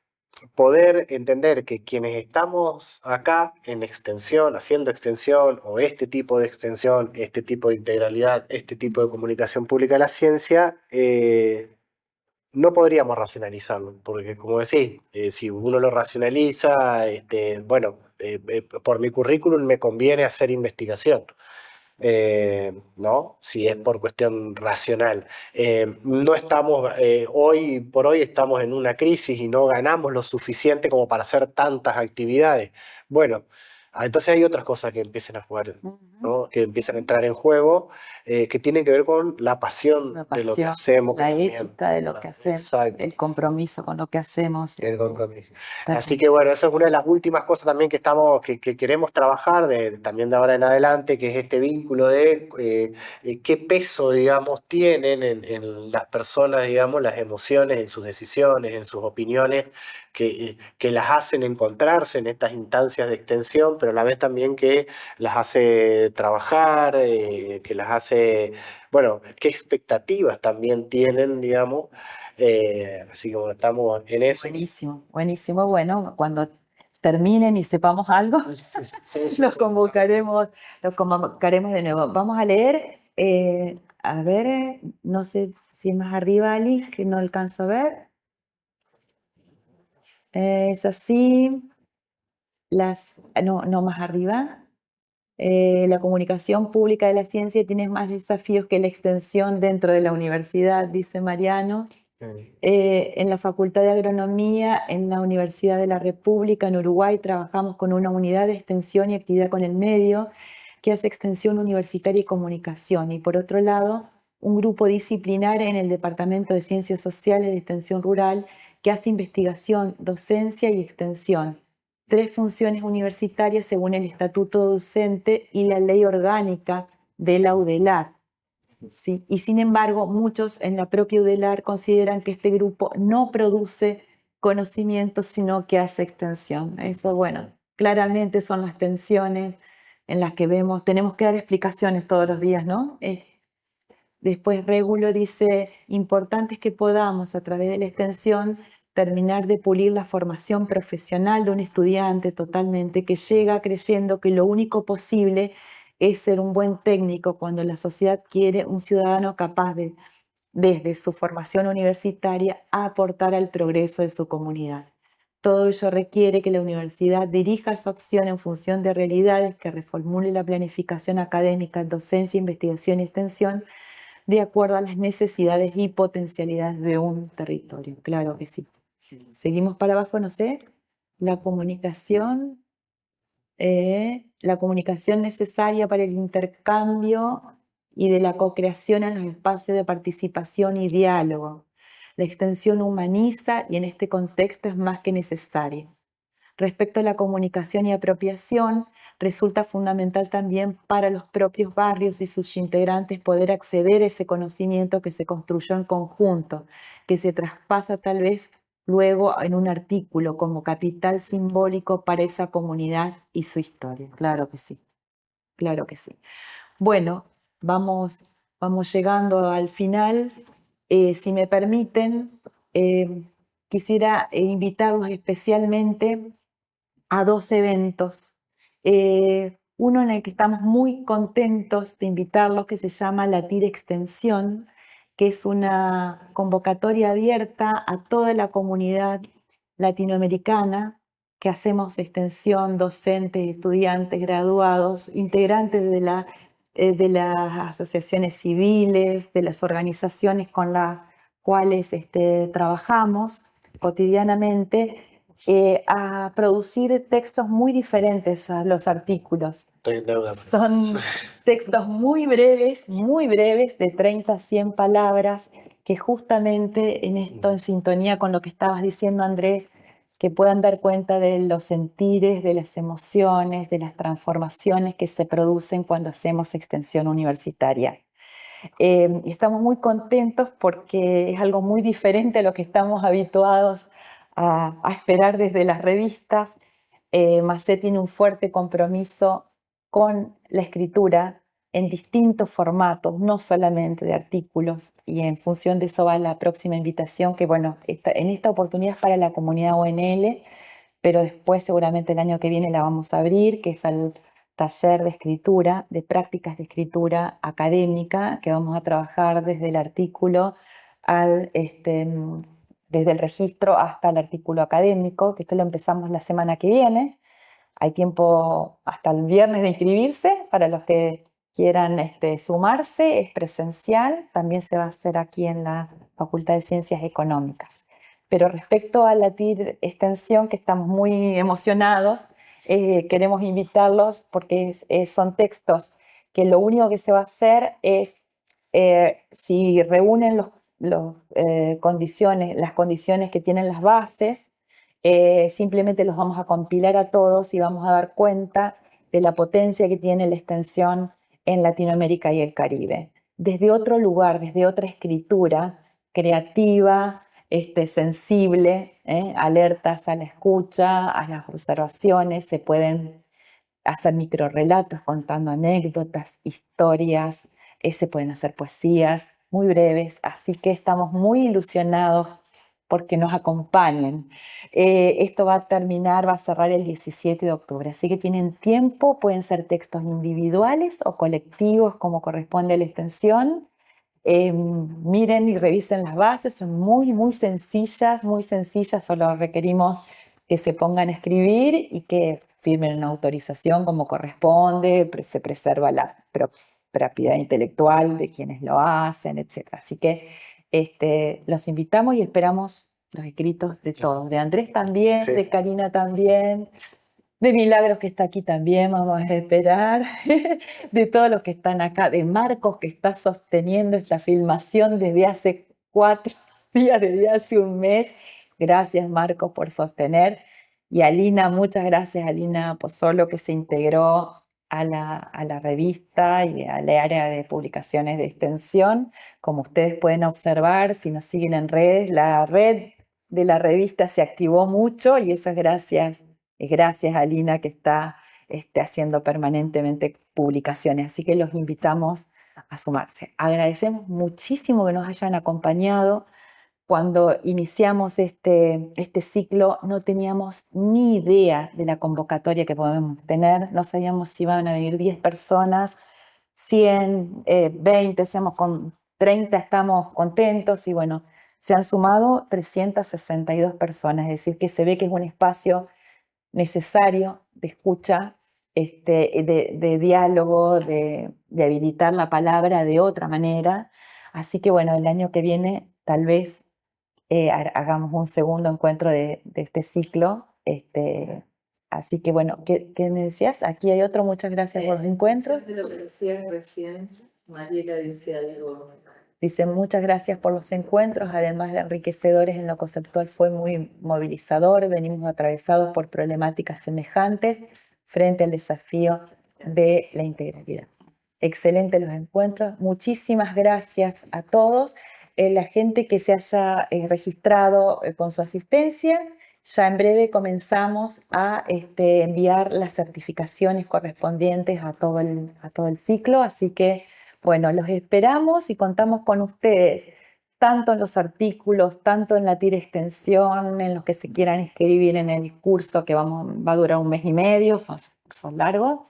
poder entender que quienes estamos acá en extensión, haciendo extensión, o este tipo de extensión, este tipo de integralidad, este tipo de comunicación pública de la ciencia, no podríamos racionalizarlo, porque como decís, si uno lo racionaliza, bueno, por mi currículum me conviene hacer investigación. ¿No? Si es por cuestión racional. No estamos, hoy por hoy estamos en una crisis y no ganamos lo suficiente como para hacer tantas actividades. Bueno, entonces hay otras cosas que empiezan a jugar, Ujú. ¿no? Que empiezan a entrar en juego, que tienen que ver con la pasión La de lo que pasión, hacemos, que la también, ética de lo que hacemos, exacto, el compromiso con lo que hacemos. el compromiso. Tal Así cual. que bueno, eso es una de las últimas cosas también que estamos, que queremos trabajar también de ahora en adelante, que es este vínculo de qué peso, digamos, tienen en las personas, digamos, las emociones, en sus decisiones, en sus opiniones, que las hacen encontrarse en estas instancias de extensión, pero a la vez también que las hace trabajar, que las hace, bueno, qué expectativas también tienen, digamos. Así que bueno, estamos en eso. Buenísimo, buenísimo. Bueno, cuando terminen y sepamos algo, Sí, sí, sí, los sí. convocaremos, los convocaremos de nuevo. Vamos a leer, a ver, no sé si más arriba, Ali, que no alcanzo a ver. Es así, no más arriba. La comunicación pública de la ciencia tiene más desafíos que la extensión dentro de la universidad, dice Mariano. En la Facultad de Agronomía, en la Universidad de la República, en Uruguay, trabajamos con una unidad de extensión y actividad con el medio que hace extensión universitaria y comunicación. Y por otro lado, un grupo disciplinar en el Departamento de Ciencias Sociales de Extensión Rural que hace investigación, docencia y extensión. 3 funciones universitarias según el Estatuto Docente y la Ley Orgánica de la UDELAR. ¿Sí? Y sin embargo, muchos en la propia UDELAR consideran que este grupo no produce conocimiento, sino que hace extensión. Eso, bueno, claramente son las tensiones en las que vemos, tenemos que dar explicaciones todos los días, ¿no? Después Régulo dice, importante es que podamos a través de la extensión terminar de pulir la formación profesional de un estudiante totalmente que llega creyendo que lo único posible es ser un buen técnico cuando la sociedad quiere un ciudadano capaz de, desde su formación universitaria, aportar al progreso de su comunidad. Todo ello requiere que la universidad dirija su acción en función de realidades, que reformule la planificación académica, docencia, investigación y extensión de acuerdo a las necesidades y potencialidades de un territorio. Claro que sí. Seguimos para abajo, no sé. La comunicación necesaria para el intercambio y de la co-creación en los espacios de participación y diálogo. La extensión humaniza y en este contexto es más que necesaria. Respecto a la comunicación y apropiación, resulta fundamental también para los propios barrios y sus integrantes poder acceder a ese conocimiento que se construyó en conjunto, que se traspasa tal vez luego en un artículo como capital simbólico para esa comunidad y su historia. Claro que sí, claro que sí. Bueno, vamos, vamos llegando al final. Si me permiten, quisiera invitarlos especialmente a 2 eventos. Uno en el que estamos muy contentos de invitarlos, que se llama Latir Extensión, que es una convocatoria abierta a toda la comunidad latinoamericana, que hacemos extensión, docentes, estudiantes, graduados, integrantes de las asociaciones civiles, de las organizaciones con las cuales trabajamos cotidianamente, a producir textos muy diferentes a los artículos. Estoy en deuda. Son textos muy breves, de 30 a 100 palabras, que justamente en esto, en sintonía con lo que estabas diciendo, Andrés, que puedan dar cuenta de los sentires, de las emociones, de las transformaciones que se producen cuando hacemos extensión universitaria. Estamos muy contentos porque es algo muy diferente a lo que estamos habituados a esperar desde las revistas. Macé tiene un fuerte compromiso con la escritura, en distintos formatos, no solamente de artículos, y en función de eso va la próxima invitación, que bueno, en esta oportunidad es para la comunidad ONL, pero después seguramente el año que viene la vamos a abrir, que es al taller de escritura, de prácticas de escritura académica, que vamos a trabajar desde el artículo desde el registro hasta el artículo académico, que esto lo empezamos la semana que viene. Hay tiempo hasta el viernes de inscribirse para los que quieran sumarse, es presencial, también se va a hacer aquí en la Facultad de Ciencias Económicas. Pero respecto a la TIR Extensión, que estamos muy emocionados, queremos invitarlos porque son textos que lo único que se va a hacer es, si reúnen las condiciones que tienen las bases, simplemente los vamos a compilar a todos y vamos a dar cuenta de la potencia que tiene la extensión en Latinoamérica y el Caribe. Desde otro lugar, desde otra escritura creativa, sensible, alertas a la escucha, a las observaciones, se pueden hacer microrrelatos contando anécdotas, historias, se pueden hacer poesías muy breves, así que estamos muy ilusionados porque nos acompañen. Esto va a cerrar el 17 de octubre, así que tienen tiempo, pueden ser textos individuales o colectivos como corresponde a la extensión. Miren y revisen las bases, son muy sencillas, solo requerimos que se pongan a escribir y que firmen una autorización como corresponde, se preserva la propiedad intelectual de quienes lo hacen, etc. Así que los invitamos y esperamos los escritos de todos, de Andrés también, Sí. de Karina también, de Milagros que está aquí también, vamos a esperar, de todos los que están acá, de Marcos que está sosteniendo esta filmación desde hace 4 días, desde hace un mes. Gracias Marcos por sostener. Y Alina, muchas gracias Alina Pozzolo que se integró a la revista y al área de publicaciones de extensión. Como ustedes pueden observar, si nos siguen en redes, la red de la revista se activó mucho y eso es gracias a Alina que está haciendo permanentemente publicaciones, así que los invitamos a sumarse. Agradecemos muchísimo que nos hayan acompañado. Cuando iniciamos este ciclo no teníamos ni idea de la convocatoria que podemos tener, no sabíamos si iban a venir 10 personas, 100, 20, seamos con 30 estamos contentos y bueno, se han sumado 362 personas, es decir, que se ve que es un espacio necesario de escucha, de diálogo, de habilitar la palabra de otra manera. Así que bueno, el año que viene tal vez hagamos un segundo encuentro de este ciclo. Así que bueno, ¿qué me decías? Aquí hay otro, muchas gracias por los encuentros. De lo que decías recién, Mariela decía algo. Dice, muchas gracias por los encuentros, además de enriquecedores en lo conceptual, fue muy movilizador. Venimos atravesados por problemáticas semejantes frente al desafío de la integralidad. Excelente los encuentros. Muchísimas gracias a todos. La gente que se haya registrado con su asistencia, ya en breve comenzamos a enviar las certificaciones correspondientes a todo el ciclo, así que bueno, los esperamos y contamos con ustedes, tanto en los artículos, tanto en la TIR Extensión, en los que se quieran inscribir en el curso que va a durar 1 mes y medio, son largos,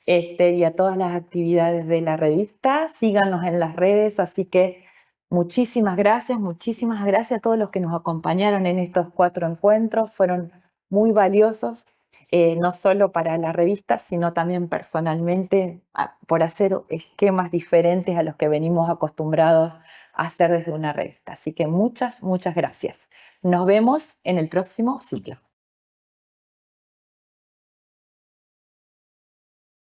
y a todas las actividades de la revista. Síganos en las redes, así que muchísimas gracias a todos los que nos acompañaron en estos 4 encuentros, fueron muy valiosos. No solo para la revista, sino también personalmente, por hacer esquemas diferentes a los que venimos acostumbrados a hacer desde una revista. Así que muchas gracias. Nos vemos en el próximo ciclo.